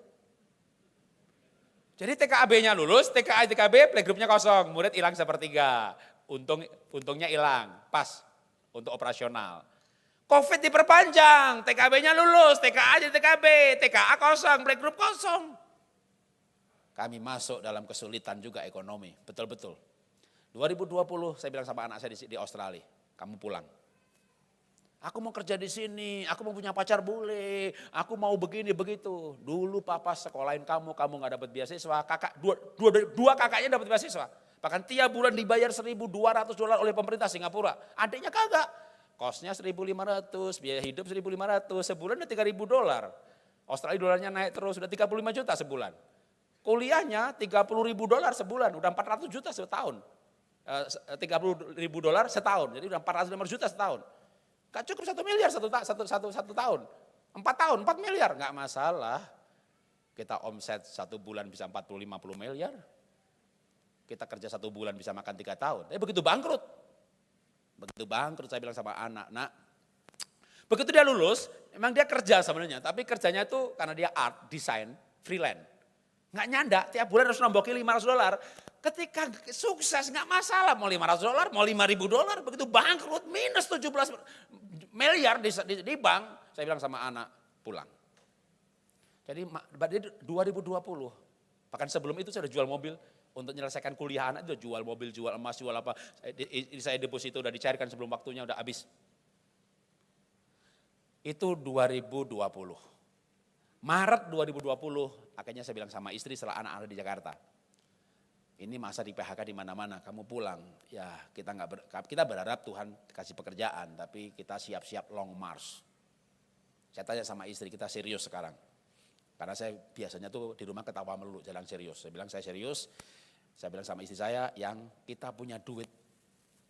Speaker 1: Jadi TKB-nya lulus, TKA, TKB, playgroup-nya kosong. Murid hilang sepertiga. Untungnya hilang, pas untuk operasional. COVID diperpanjang, TKB-nya lulus, TKA jadi TKB, TKA kosong, playgroup kosong. Kami masuk dalam kesulitan juga ekonomi, betul-betul. 2020 saya bilang sama anak saya di Australia, kamu pulang. Aku mau kerja di sini, aku mau punya pacar boleh, aku mau begini begitu. Dulu papa sekolahin kamu gak dapat beasiswa, dua kakaknya dapat beasiswa. Bahkan tiap bulan dibayar $1.200 oleh pemerintah Singapura, adiknya kagak. Kosnya 1.500, biaya hidup 1.500, sebulan udah $3.000. Australia dolarnya naik terus, sudah 35 juta sebulan. Kuliahnya $30.000 sebulan, udah 400 juta setahun. $30.000 setahun, jadi udah 450 juta setahun. Gak cukup 1 miliar satu tahun. 4 tahun, 4 miliar, gak masalah. Kita omset 1 bulan bisa 40-50 miliar. Kita kerja 1 bulan bisa makan 3 tahun. Tapi begitu bangkrut. Begitu bangkrut saya bilang sama anak, nak, begitu dia lulus, emang dia kerja sebenarnya, tapi kerjanya itu karena dia art, desain, freelance. Nggak nyandak, tiap bulan harus nombokin $500. Ketika sukses nggak masalah, mau $500, mau $5.000, begitu bangkrut minus 17 miliar di bank, saya bilang sama anak, pulang. Jadi 2020, bahkan sebelum itu saya udah jual mobil, untuk menyelesaikan kuliah anak itu jual mobil, jual emas, jual apa. Saya deposito udah dicairkan sebelum waktunya, udah habis. Itu 2020. Maret 2020, akhirnya saya bilang sama istri setelah anak-anak di Jakarta. Ini masa di PHK di mana-mana, kamu pulang. Ya kita berharap Tuhan kasih pekerjaan, tapi kita siap-siap long march. Saya tanya sama istri, kita serius sekarang. Karena saya biasanya tuh di rumah ketawa melulu, jarang serius. Saya bilang saya serius, saya bilang sama istri saya, yang kita punya duit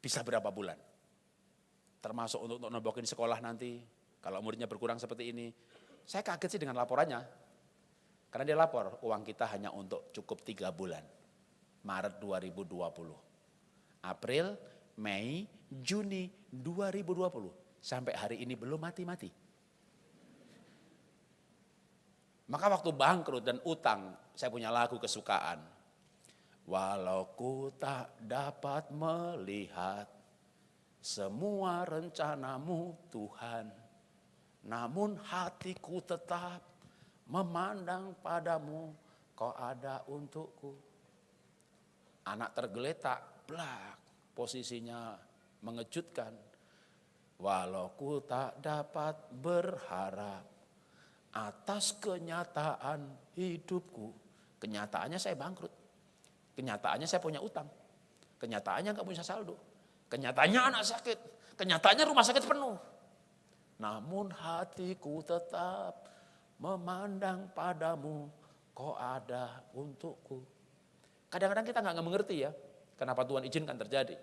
Speaker 1: bisa berapa bulan. Termasuk untuk nombokin sekolah nanti, kalau muridnya berkurang seperti ini. Saya kaget sih dengan laporannya. Karena dia lapor, uang kita hanya untuk cukup 3 bulan. Maret 2020. April, Mei, Juni 2020. Sampai hari ini belum mati-mati. Maka waktu bangkrut dan utang, saya punya lagu kesukaan. Walau ku tak dapat melihat semua rencanamu Tuhan, namun hatiku tetap memandang padamu, kau ada untukku. Anak tergeletak, blak, posisinya mengejutkan. Walau ku tak dapat berharap atas kenyataan hidupku. Kenyataannya saya bangkrut. Kenyataannya saya punya utang. Kenyataannya gak punya saldo. Kenyataannya anak sakit. Kenyataannya rumah sakit penuh. Namun hatiku tetap memandang padamu, kau ada untukku. Kadang-kadang kita gak mengerti ya, kenapa Tuhan izinkan terjadi.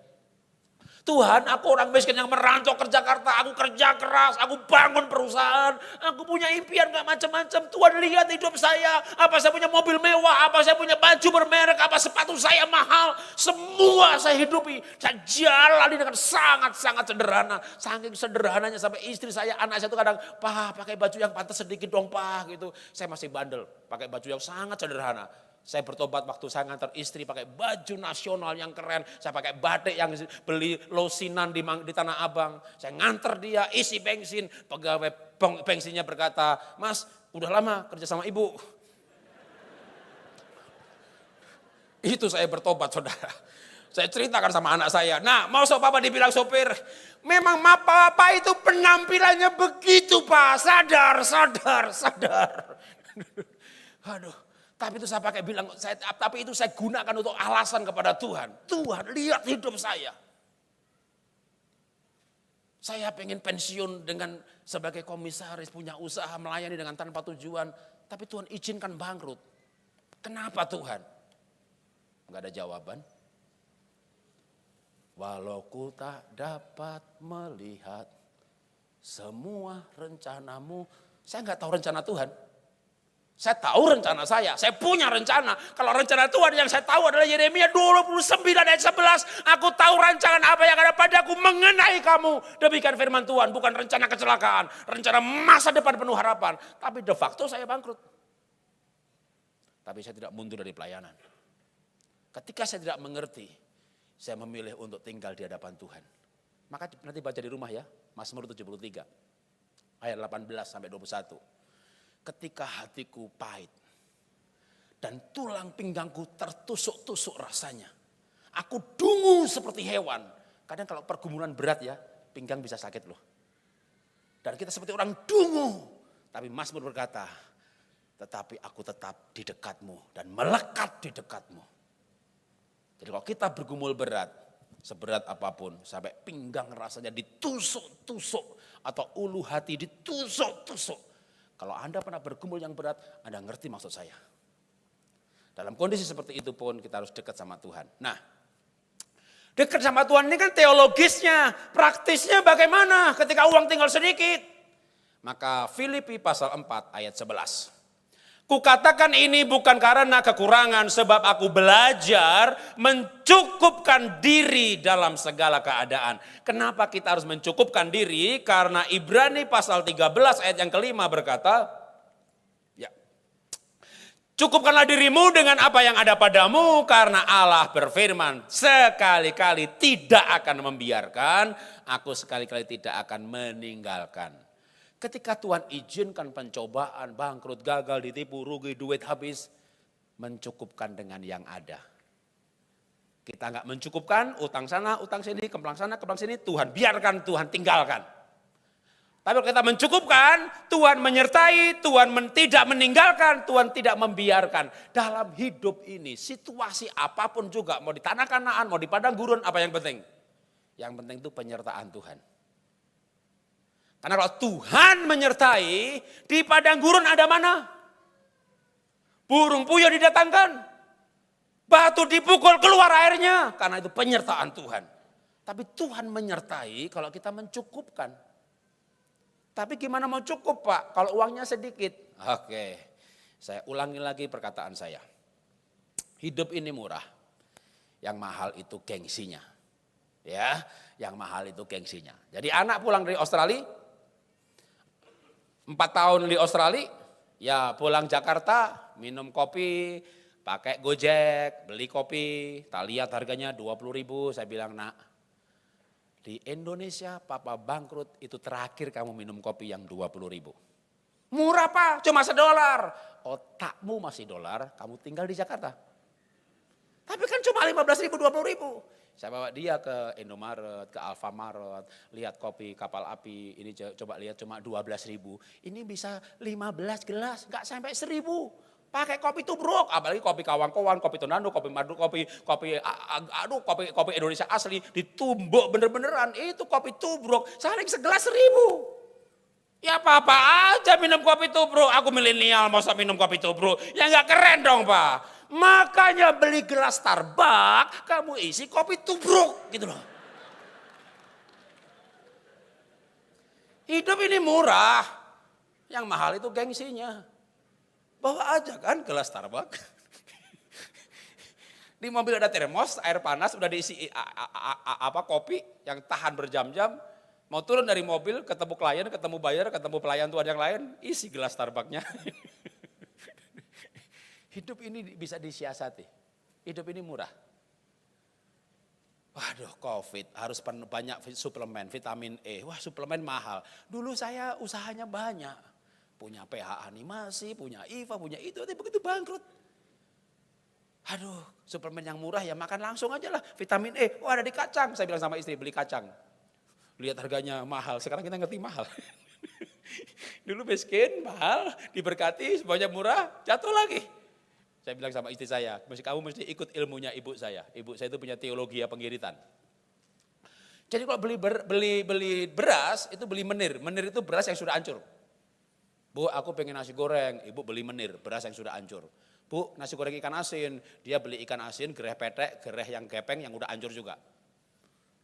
Speaker 1: Tuhan, aku orang miskin yang merantau ke Jakarta, aku kerja keras, aku bangun perusahaan, aku punya impian gak macam-macam. Tuhan lihat hidup saya, apa saya punya mobil mewah, apa saya punya baju bermerek, apa sepatu saya mahal. Semua saya hidupi, saya jalani dengan sangat-sangat sederhana. Saking sederhananya sampai istri saya, anak saya itu kadang, "Pak, pakai baju yang pantas sedikit dong, Pak." Gitu. Saya masih bandel, pakai baju yang sangat sederhana. Saya bertobat waktu saya ngantar istri pakai baju nasional yang keren. Saya pakai batik yang beli losinan di Tanah Abang. Saya ngantar dia isi bensin. Pegawai bensinnya berkata, "Mas, udah lama kerja sama ibu." Itu saya bertobat, saudara. Saya ceritakan sama anak saya. Nah, mau papa dibilang sopir. Memang papa itu penampilannya begitu, Pak. Sadar. Aduh. Tapi itu saya pakai bilang, tapi itu saya gunakan untuk alasan kepada Tuhan. Tuhan, lihat hidup saya. Saya pengen pensiun dengan sebagai komisaris, punya usaha, melayani dengan tanpa tujuan. Tapi Tuhan izinkan bangkrut. Kenapa Tuhan? Enggak ada jawaban. Walau ku tak dapat melihat semua rencanamu. Saya enggak tahu rencana Tuhan. Saya tahu rencana saya punya rencana. Kalau rencana Tuhan yang saya tahu adalah Yeremia 29 ayat 11. Aku tahu rancangan apa yang ada padaku mengenai kamu. Demikian firman Tuhan, bukan rencana kecelakaan. Rencana masa depan penuh harapan. Tapi de facto saya bangkrut. Tapi saya tidak mundur dari pelayanan. Ketika saya tidak mengerti, saya memilih untuk tinggal di hadapan Tuhan. Maka nanti baca di rumah ya, Mazmur 73. Ayat 18 sampai 21. Ketika hatiku pahit dan tulang pinggangku tertusuk-tusuk rasanya. Aku dungu seperti hewan. Kadang kalau pergumulan berat ya, pinggang bisa sakit loh. Dan kita seperti orang dungu. Tapi Mazmur berkata, tetapi aku tetap di dekatmu dan melekat di dekatmu. Jadi kalau kita bergumul berat, seberat apapun, sampai pinggang rasanya ditusuk-tusuk atau ulu hati ditusuk-tusuk. Kalau Anda pernah bergumul yang berat, Anda ngerti maksud saya. Dalam kondisi seperti itu pun kita harus dekat sama Tuhan. Nah, dekat sama Tuhan ini kan teologisnya, praktisnya bagaimana ketika uang tinggal sedikit. Maka Filipi pasal 4 ayat 11. Kukatakan ini bukan karena kekurangan, sebab aku belajar mencukupkan diri dalam segala keadaan. Kenapa kita harus mencukupkan diri? Karena Ibrani pasal 13 ayat yang kelima berkata, ya, cukupkanlah dirimu dengan apa yang ada padamu, karena Allah berfirman, sekali-kali tidak akan membiarkan, aku sekali-kali tidak akan meninggalkan. Ketika Tuhan izinkan pencobaan, bangkrut, gagal, ditipu, rugi, duit habis, mencukupkan dengan yang ada. Kita enggak mencukupkan, utang sana, utang sini, kemplang sana, kemplang sini, Tuhan biarkan, Tuhan tinggalkan. Tapi kalau kita mencukupkan, Tuhan menyertai, Tuhan tidak meninggalkan, Tuhan tidak membiarkan. Dalam hidup ini, situasi apapun juga, mau di tanah Kanaan, mau di padang gurun, apa yang penting? Yang penting itu penyertaan Tuhan. Karena kalau Tuhan menyertai, di padang gurun ada mana? Burung puyuh didatangkan. Batu dipukul keluar airnya. Karena itu penyertaan Tuhan. Tapi Tuhan menyertai kalau kita mencukupkan. Tapi gimana mau cukup Pak? Kalau uangnya sedikit. Oke, saya ulangi lagi perkataan saya. Hidup ini murah. Yang mahal itu gengsinya. Ya, yang mahal itu gengsinya. Jadi anak pulang dari Australia, 4 tahun di Australia, ya pulang Jakarta, minum kopi, pakai Gojek, beli kopi, tak lihat harganya 20.000, saya bilang nak, di Indonesia papa bangkrut itu terakhir kamu minum kopi yang 20.000. Murah Pak, cuma $1. Otakmu masih dolar, kamu tinggal di Jakarta. Tapi kan cuma 15.000, 20.000. Saya bawa dia ke Indomaret, ke Alfamaret, lihat kopi kapal api, ini coba lihat cuma 12.000. Ini bisa 15 gelas, enggak sampai 1.000. Pakai kopi tubruk, apalagi kopi kawan-kawan, kopi Tonando, kopi Madu, kopi Indonesia asli, ditumbuk bener-beneran. Itu kopi tubruk, saling segelas 1.000. Ya apa-apa aja minum kopi tubruk, aku milenial masa minum kopi tubruk. Ya enggak keren dong Pak. Makanya beli gelas Starbucks, kamu isi kopi tubruk gitu loh. Hidup ini murah, yang mahal itu gengsinya. Bawa aja kan gelas Starbucks. Di mobil ada termos, air panas, udah diisi kopi yang tahan berjam-jam. Mau turun dari mobil, ketemu klien, ketemu buyer, ketemu pelayan Tuhan yang lain, isi gelas Starbucksnya. Hidup ini bisa disiasati. Hidup ini murah. Waduh, COVID harus banyak suplemen, vitamin E. Wah, suplemen mahal. Dulu saya usahanya banyak. Punya PH animasi, punya IFA, punya itu. Tapi begitu bangkrut. Aduh, suplemen yang murah ya makan langsung aja lah. Vitamin E, wah ada di kacang. Saya bilang sama istri, beli kacang. Lihat harganya mahal, sekarang kita ngerti mahal. Dulu miskin, mahal, diberkati, semuanya murah, jatuh lagi. Saya bilang sama istri saya, kamu mesti ikut ilmunya ibu saya. Ibu saya itu punya teologi pengiritan. Jadi kalau beli beras, itu beli menir. Menir itu beras yang sudah hancur. Bu, aku pengen nasi goreng, ibu beli menir, beras yang sudah hancur. Bu, nasi goreng ikan asin, dia beli ikan asin, gereh petek, gereh yang gepeng yang udah hancur juga.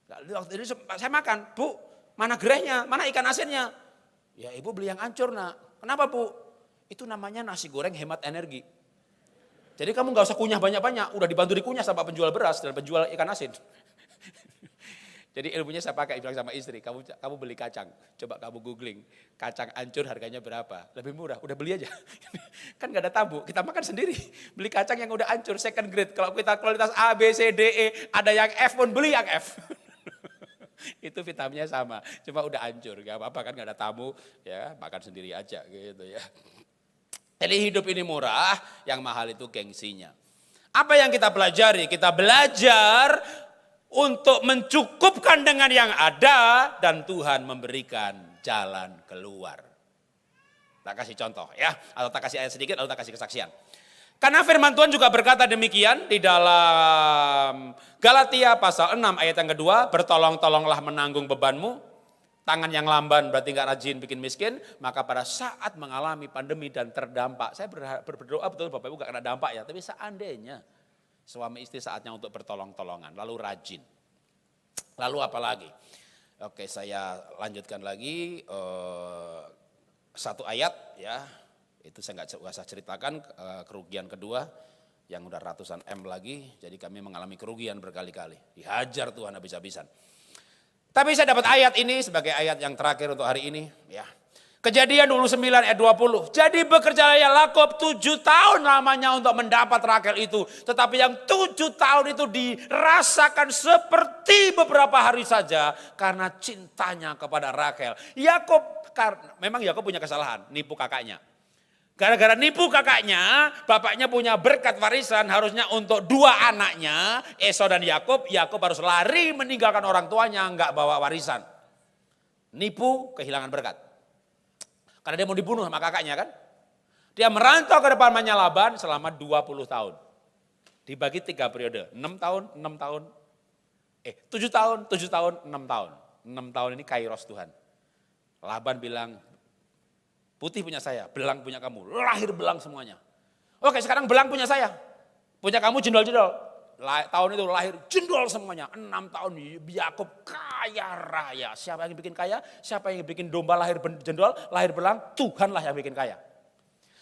Speaker 1: Waktu itu saya makan, Bu, mana gerehnya, mana ikan asinnya? Ya ibu beli yang hancur nak. Kenapa Bu? Itu namanya nasi goreng hemat energi. Jadi kamu gak usah kunyah banyak-banyak, udah dibantu dikunyah sama penjual beras dan penjual ikan asin. Jadi ilmunya saya pakai, bilang sama istri, kamu beli kacang, coba kamu googling, kacang hancur harganya berapa, lebih murah, udah beli aja. Kan gak ada tabu, kita makan sendiri, beli kacang yang udah hancur, second grade, kalau kita kualitas A, B, C, D, E, ada yang F pun beli yang F. Itu vitaminnya sama, cuma udah hancur, gak apa-apa kan gak ada tamu, ya makan sendiri aja gitu ya. Jadi hidup ini murah, yang mahal itu gengsinya. Apa yang kita pelajari? Kita belajar untuk mencukupkan dengan yang ada dan Tuhan memberikan jalan keluar. Tak kasih contoh ya, atau tak kasih ayat sedikit, atau tak kasih kesaksian. Karena firman Tuhan juga berkata demikian di dalam Galatia pasal 6 ayat yang kedua, bertolong-tolonglah menanggung bebanmu. Tangan yang lamban berarti nggak rajin bikin miskin, maka pada saat mengalami pandemi dan terdampak, saya berdoa betul Bapak Ibu gak kena dampak ya, tapi seandainya suami istri saatnya untuk bertolong-tolongan, lalu rajin. Lalu apa lagi? Oke, saya lanjutkan lagi satu ayat ya. Itu saya nggak usah ceritakan. Kerugian kedua yang udah ratusan M lagi, jadi kami mengalami kerugian berkali-kali. Dihajar Tuhan habis-habisan. Tapi saya dapat ayat ini sebagai ayat yang terakhir untuk hari ini. Ya. Kejadian 29 ayat 20. Jadi bekerja Yakub 7 tahun lamanya untuk mendapat Rakel itu. Tetapi yang 7 tahun itu dirasakan seperti beberapa hari saja karena cintanya kepada Rakel. Memang Yakub punya kesalahan, nipu kakaknya. Gara-gara nipu kakaknya, bapaknya punya berkat warisan harusnya untuk 2 anaknya, Esau dan Yakub. Yakub harus lari meninggalkan orang tuanya, enggak bawa warisan. Nipu, kehilangan berkat. Karena dia mau dibunuh sama kakaknya kan. Dia merantau ke depan rumahnya Laban selama 20 tahun. Dibagi 3 periode, 6 tahun, 6 tahun. 7 tahun, 7 tahun, 6 tahun. 6 tahun ini kairos Tuhan. Laban bilang, putih punya saya, belang punya kamu. Lahir belang semuanya. Oke, sekarang belang punya saya. Punya kamu jendol-jendol. Tahun itu lahir jendol semuanya. 6 tahun Yakub kaya raya. Siapa yang bikin kaya? Siapa yang bikin domba lahir jendol, lahir belang? Tuhanlah yang bikin kaya.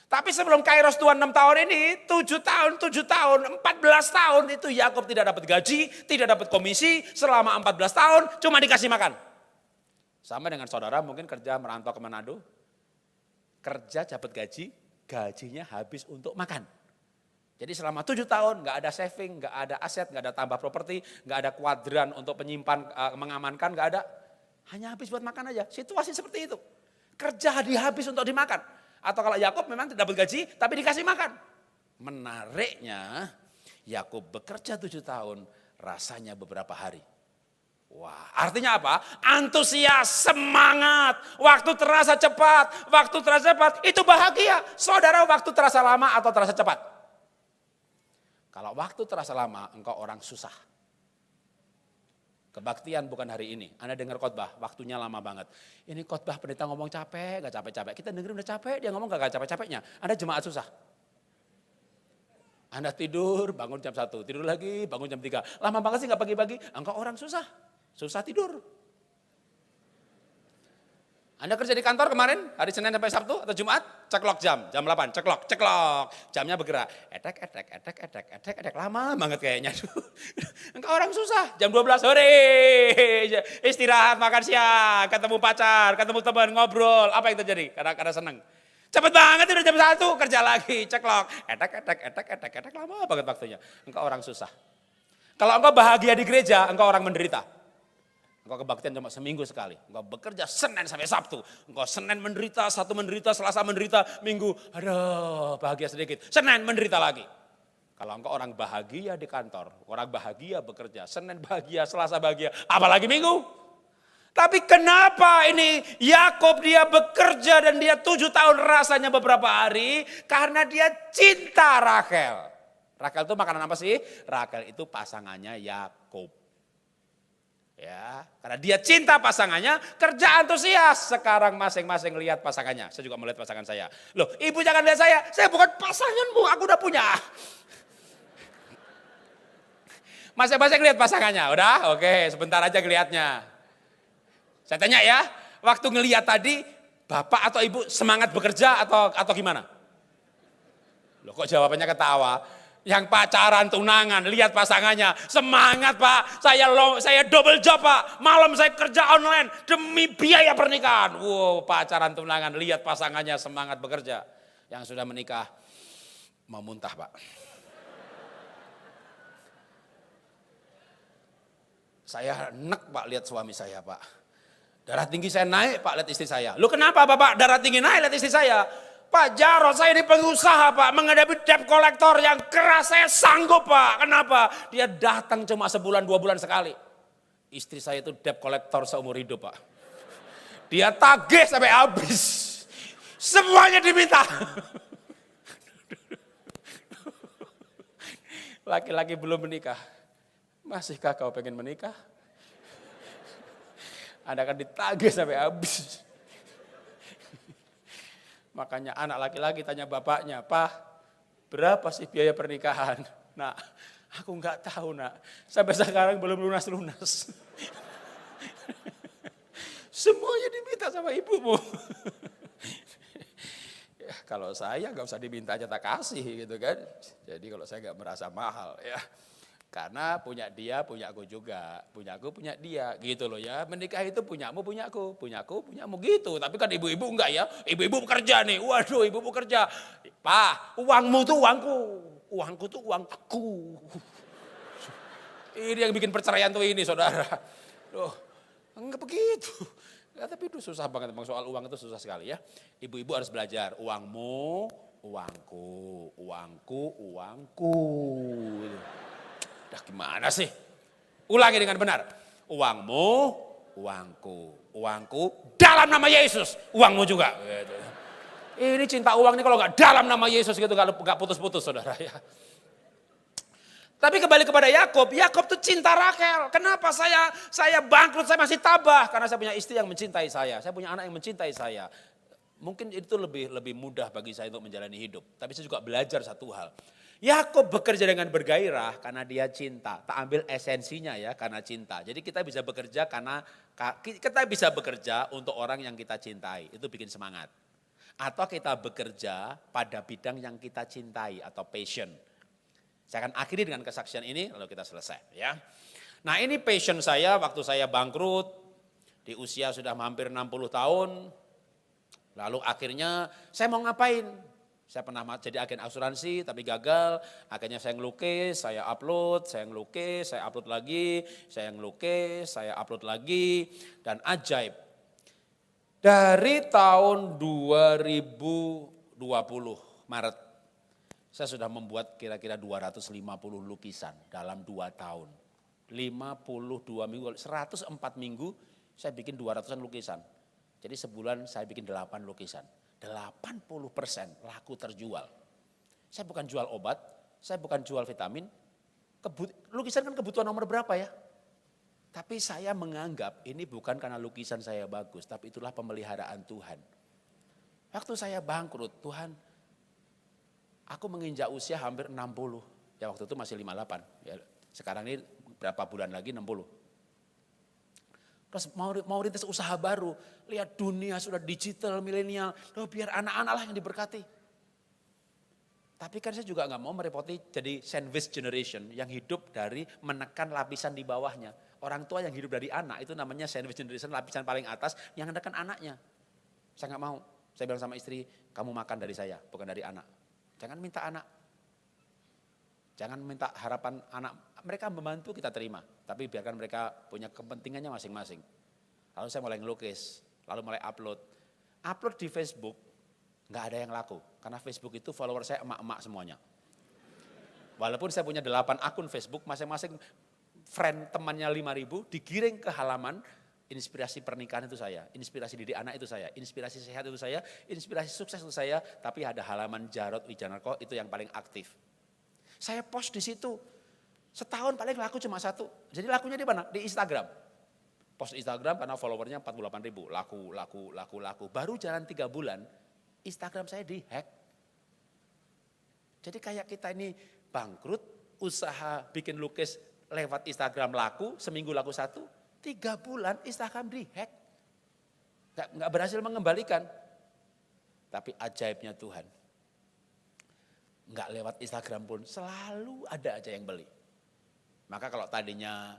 Speaker 1: Tapi sebelum kairos Tuhan 6 tahun ini, 7 tahun, 14 tahun itu Yakub tidak dapat gaji, tidak dapat komisi. Selama 14 tahun cuma dikasih makan. Sama dengan saudara mungkin kerja merantau ke Manado. Kerja dapat gaji, gajinya habis untuk makan. Jadi selama 7 tahun nggak ada saving, nggak ada aset, nggak ada tambah properti, nggak ada kuadran untuk penyimpan, mengamankan, nggak ada. Hanya habis buat makan aja. Situasi seperti itu. Kerja habis untuk dimakan. Atau kalau Yakub memang tidak dapat gaji, tapi dikasih makan. Menariknya, Yakub bekerja 7 tahun, rasanya beberapa hari. Wah, artinya apa? Antusias, semangat, waktu terasa cepat, itu bahagia. Saudara, waktu terasa lama atau terasa cepat? Kalau waktu terasa lama, engkau orang susah. Kebaktian bukan hari ini. Anda dengar khotbah, waktunya lama banget. Ini khotbah pendeta ngomong capek, gak capek-capek. Kita dengerin udah capek, dia ngomong gak capek-capeknya. Anda jemaat susah. Anda tidur, bangun jam 1, tidur lagi, bangun jam 3. Lama banget sih gak pagi-pagi. Engkau orang susah, susah tidur. Anda kerja di kantor kemarin, hari Senin sampai Sabtu atau Jumat, ceklok jam 8, ceklok. Jamnya bergerak, etek, lama banget kayaknya. Engkau orang susah, jam 12 sore, istirahat, makan siang, ketemu pacar, ketemu teman, ngobrol, apa yang terjadi? Karena senang. Cepet banget udah jam 1, kerja lagi, ceklok, etek, lama banget waktunya. Engkau orang susah. Kalau engkau bahagia di gereja, engkau orang menderita. Engkau kebaktian cuma seminggu sekali. Engkau bekerja Senin sampai Sabtu. Engkau Senin menderita, Sabtu menderita, Selasa menderita, Minggu, aduh bahagia sedikit. Senin menderita lagi. Kalau engkau orang bahagia di kantor, orang bahagia bekerja, Senin bahagia, Selasa bahagia, apalagi Minggu. Tapi kenapa ini Yakub dia bekerja dan dia 7 tahun rasanya beberapa hari? Karena dia cinta Rakel. Rakel itu makanan apa sih? Rakel itu pasangannya Yakub. Ya, karena dia cinta pasangannya, kerja antusias. Sekarang masing-masing lihat pasangannya. Saya juga melihat pasangan saya. Loh, ibu jangan lihat saya bukan pasanganmu, aku udah punya. Masing-masing lihat pasangannya, udah? Oke, sebentar aja ngelihatnya. Saya tanya ya, waktu ngelihat tadi, bapak atau ibu semangat bekerja atau gimana? Loh, kok jawabannya ketawa? Yang pacaran, tunangan, lihat pasangannya. Semangat Pak, saya double job Pak. Malam saya kerja online demi biaya pernikahan. Wow, pacaran, tunangan, lihat pasangannya semangat bekerja. Yang sudah menikah, mau muntah Pak. Saya enek Pak lihat suami saya Pak. Darah tinggi saya naik Pak lihat istri saya. Lu kenapa Bapak darah tinggi naik lihat istri saya? Pak Jarod, saya ini pengusaha Pak, menghadapi debt kolektor yang keras, saya sanggup Pak. Kenapa? Dia datang cuma sebulan 2 bulan sekali. Istri saya itu debt kolektor seumur hidup Pak. Dia tagih sampai habis. Semuanya diminta. Laki-laki belum menikah. Masihkah kau pengen menikah? Anda akan ditagih sampai habis. Makanya anak laki-laki tanya bapaknya, Pak, berapa sih biaya pernikahan? Nak, aku enggak tahu nak, sampai sekarang belum lunas-lunas. Semuanya diminta sama ibumu. Kalau saya nggak usah diminta aja tak kasih gitu kan. Jadi kalau saya nggak merasa mahal ya. Karena punya dia, punya aku juga. Punya aku, punya dia gitu loh ya. Menikah itu punyamu, punyaku. Punyaku, punyamu gitu. Tapi kan ibu-ibu enggak ya. Ibu-ibu bekerja nih. Waduh ibu bekerja. Pak, uangmu tuh uangku. Uangku tuh uangku. Ini yang bikin perceraian tuh ini saudara. Loh, enggak begitu. Ya, tapi itu susah banget, memang soal uang itu susah sekali ya. Ibu-ibu harus belajar, uangmu, uangku, uangku, uangku. Udah gimana sih? Ulangi dengan benar. Uangmu, uangku, uangku dalam nama Yesus, uangmu juga. Gitu. Ini cinta uang ini kalau nggak dalam nama Yesus gitu nggak putus-putus saudara ya. Tapi kembali kepada Yakob, Yakob tuh cinta Rakel. Kenapa saya bangkrut, saya masih tabah? Karena saya punya istri yang mencintai saya punya anak yang mencintai saya. Mungkin itu lebih mudah bagi saya untuk menjalani hidup. Tapi saya juga belajar satu hal. Yakob bekerja dengan bergairah karena dia cinta. Tak ambil esensinya ya, karena cinta. Jadi kita bisa bekerja untuk orang yang kita cintai. Itu bikin semangat. Atau kita bekerja pada bidang yang kita cintai atau passion. Saya akan akhiri dengan kesaksian ini lalu kita selesai ya. Nah ini passion saya waktu saya bangkrut di usia sudah hampir 60 tahun. Lalu akhirnya saya mau ngapain? Saya pernah jadi agen asuransi tapi gagal. Akhirnya saya ngelukis, saya upload, saya ngelukis, saya upload lagi, saya ngelukis, saya upload lagi. Dan ajaib. Dari tahun 2020 Maret. Saya sudah membuat kira-kira 250 lukisan dalam 2 tahun. 52 minggu, 104 minggu saya bikin 200-an lukisan. Jadi sebulan saya bikin 8 lukisan. 80% laku terjual. Saya bukan jual obat, saya bukan jual vitamin. Lukisan kan kebutuhan nomor berapa ya? Tapi saya menganggap ini bukan karena lukisan saya bagus, tapi itulah pemeliharaan Tuhan. Waktu saya bangkrut, Tuhan, aku menginjak usia hampir 60. Ya waktu itu masih 58. Ya, sekarang ini berapa bulan lagi 60. Terus mau rintis usaha baru. Lihat dunia sudah digital, milenial. Biar anak-anak lah yang diberkati. Tapi kan saya juga nggak mau merepoti jadi sandwich generation. Yang hidup dari menekan lapisan di bawahnya. Orang tua yang hidup dari anak itu namanya sandwich generation, lapisan paling atas yang menekan anaknya. Saya nggak mau. Saya bilang sama istri, kamu makan dari saya, bukan dari anak. Jangan minta anak. Jangan minta harapan anak. Mereka membantu kita terima. Tapi biarkan mereka punya kepentingannya masing-masing. Lalu saya mulai ngelukis. Lalu mulai upload. Upload di Facebook. Nggak ada yang laku. Karena Facebook itu follower saya emak-emak semuanya. Walaupun saya punya 8 akun Facebook. Masing-masing friend temannya 5.000. Digiring ke halaman. Inspirasi pernikahan itu saya, inspirasi didik anak itu saya, inspirasi sehat itu saya, inspirasi sukses itu saya, tapi ada halaman Jarod Wijanarko itu yang paling aktif. Saya post di situ, setahun paling laku cuma 1. Jadi lakunya di mana? Di Instagram. Post Instagram karena followernya 48.000, laku. Baru jalan 3 bulan, Instagram saya dihack. Jadi kayak kita ini bangkrut, usaha bikin lukis lewat Instagram laku, seminggu laku 1. 3 bulan Instagram dihack. Nggak berhasil mengembalikan. Tapi ajaibnya Tuhan. Nggak lewat Instagram pun selalu ada aja yang beli. Maka kalau tadinya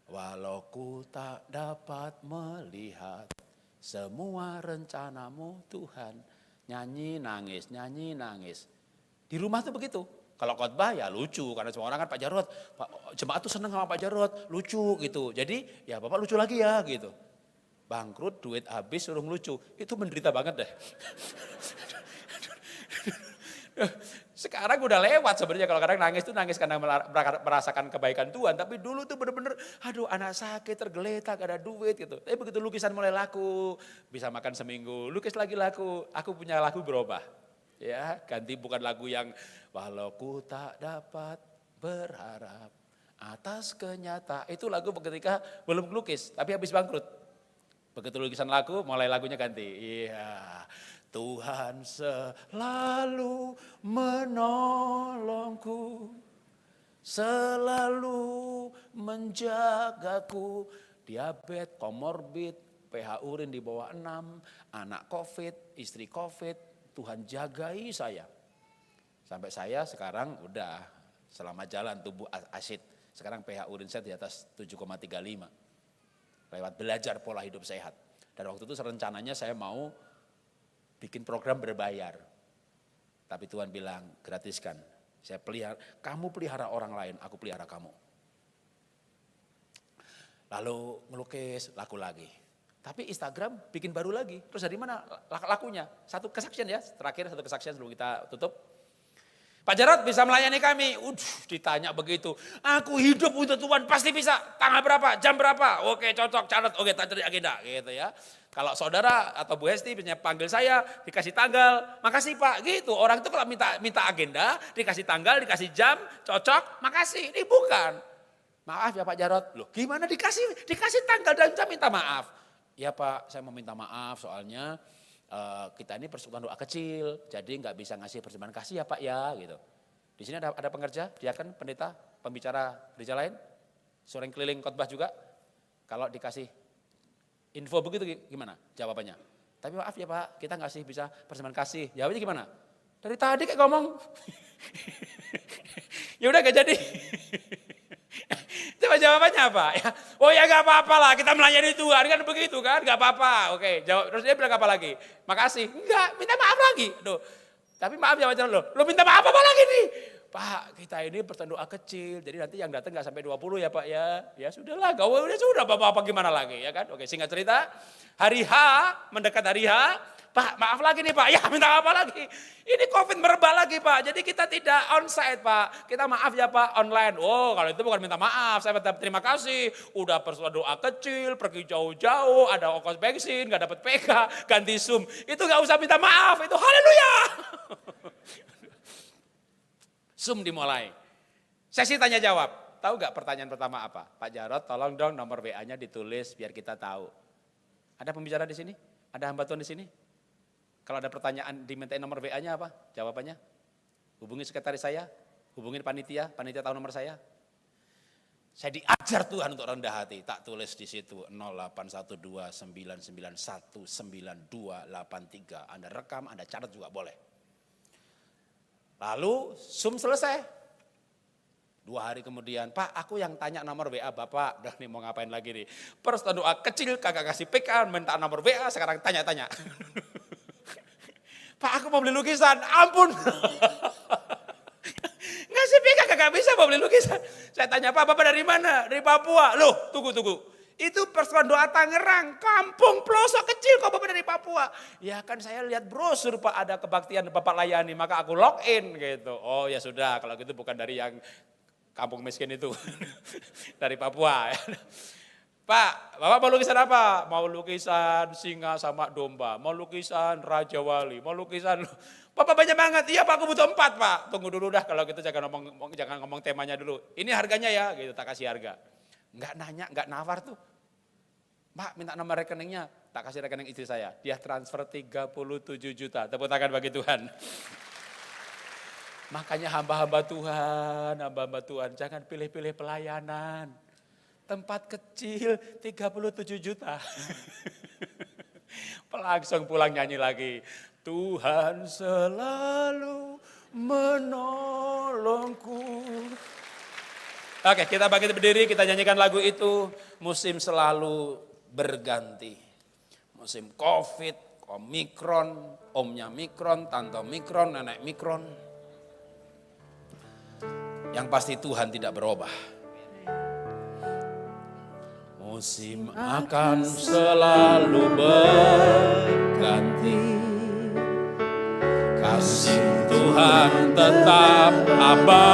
Speaker 1: walau ku tak dapat melihat semua rencanamu Tuhan. Nyanyi nangis. Di rumah tuh begitu. Kalau khotbah ya lucu, karena semua orang kan Pak Jarod, jemaat tuh seneng sama Pak Jarod, lucu gitu. Jadi ya Bapak lucu lagi ya gitu. Bangkrut, duit habis, suruh lucu, itu menderita banget deh. Sekarang udah lewat sebenarnya, kalau kadang nangis tuh nangis karena merasakan kebaikan Tuhan. Tapi dulu tuh bener-bener, aduh anak sakit, tergeletak, gak ada duit gitu. Tapi begitu lukisan mulai laku, bisa makan seminggu, lukis lagi laku, aku punya lagu berubah. Ya, ganti bukan lagu yang walau ku tak dapat berharap atas kenyataan. Itu lagu ketika belum lukis, tapi habis bangkrut. Begitu lukisan lagu, mulai lagunya ganti. Iya, Tuhan selalu menolongku, selalu menjagaku. Diabetes, komorbid, pH urin di bawah 6, anak COVID, istri COVID. Tuhan jagai saya. Sampai saya sekarang udah selama jalan tubuh asid. Sekarang pH urin saya di atas 7,35. Lewat belajar pola hidup sehat. Dan waktu itu rencananya saya mau bikin program berbayar. Tapi Tuhan bilang gratiskan. Saya pelihara, kamu pelihara orang lain, aku pelihara kamu. Lalu ngelukis, laku lagi. Tapi Instagram bikin baru lagi. Terus dari mana lakunya? Satu kesaksian ya, terakhir satu kesaksian sebelum kita tutup. Pak Jarod bisa melayani kami. Ditanya begitu. Aku hidup untuk Tuhan pasti bisa. Tanggal berapa? Jam berapa? Oke cocok, catat. Oke tak jadi agenda. Gitu ya. Kalau saudara atau Bu Hesti biasanya panggil saya, dikasih tanggal. Makasih Pak. Gitu. Orang itu kalau minta agenda, dikasih tanggal, dikasih jam, cocok, makasih. Ini bukan. Maaf ya Pak Jarod. Loh gimana dikasih tanggal dan jam minta maaf. Ya Pak saya mau minta maaf soalnya. Kita ini persekutuan doa kecil, jadi nggak bisa ngasih persembahan kasih ya Pak ya, gitu. Di sini ada pengerja, dia kan pendeta, pembicara gereja lain, sering keliling khotbah juga. Kalau dikasih info begitu gimana jawabannya? Tapi maaf ya Pak, kita nggak sih bisa persembahan kasih. Jawabnya gimana? Dari tadi kayak ngomong, ya udah gak jadi. Coba jawabannya apa? Ya, oh ya gak apa-apa lah, kita melayani Tuhan kan begitu kan, gak apa-apa. Oke, jawab. Terus dia bilang apa lagi? Makasih. Enggak, minta maaf lagi. Duh. Tapi maaf jawabannya lo minta maaf apa lagi nih? Pak, kita ini persekutuan doa kecil, jadi nanti yang datang gak sampai 20 ya Pak ya. Ya sudahlah, sudah apa-apa gimana lagi ya kan. Oke, singkat cerita, hari H, mendekat hari H, Pak maaf lagi nih Pak, ya minta apa lagi? Ini COVID merebak lagi Pak, jadi kita tidak onsite Pak. Kita maaf ya Pak, online. Oh kalau itu bukan minta maaf, saya terima kasih. Udah persekutuan doa kecil, pergi jauh-jauh, ada ongkos bensin, gak dapat PK, ganti Zoom. Itu gak usah minta maaf, itu haleluya. Zoom dimulai. Sesi tanya jawab. Tahu gak pertanyaan pertama apa? Pak Jarod tolong dong nomor WA-nya ditulis biar kita tahu. Ada pembicara di sini? Ada hamba Tuhan di sini? Kalau ada pertanyaan dimintain nomor WA-nya apa? Jawabannya? Hubungi sekretaris saya, hubungi panitia tahu nomor saya. Saya diajar Tuhan untuk rendah hati, tak tulis di situ 081299199283. Anda rekam, Anda catat juga boleh. Lalu Zoom selesai. 2 hari kemudian, Pak aku yang tanya nomor WA Bapak. Dah nih mau ngapain lagi nih. Persekutuan doa kecil kagak kasih PK, minta nomor WA sekarang tanya-tanya. Pak aku mau beli lukisan, ampun. Ngasih PK kagak bisa mau beli lukisan. Saya tanya Pak Bapak dari mana? Dari Papua. Loh tunggu. Itu persekutuan doa Tangerang, kampung pelosok kecil kok Bapak dari Papua. Ya kan saya lihat brosur Pak ada kebaktian Bapak layani, maka aku login gitu. Oh ya sudah kalau gitu bukan dari yang kampung miskin itu. Dari Papua. Pak, Bapak mau lukisan apa? Mau lukisan singa sama domba, mau lukisan Raja Wali, mau lukisan... Bapak banyak banget, iya Pak aku butuh 4 Pak. Tunggu dulu dah kalau gitu jangan ngomong temanya dulu. Ini harganya ya, gitu tak kasih harga. Enggak nanya, enggak nawar tuh. Pak minta nomor rekeningnya, tak kasih rekening istri saya. Dia transfer 37 juta, tepuk tangan bagi Tuhan. Makanya hamba-hamba Tuhan, jangan pilih-pilih pelayanan. Tempat kecil 37 juta. Langsung pulang nyanyi lagi. Tuhan selalu menolongku. Oke kita bangkit berdiri, kita nyanyikan lagu itu. Musim selalu berganti. Musim COVID, Omikron, omnya Mikron, tante Mikron, nenek Mikron. Yang pasti Tuhan tidak berubah. Musim akan selalu berganti. Kasih Tuhan tetap abadi.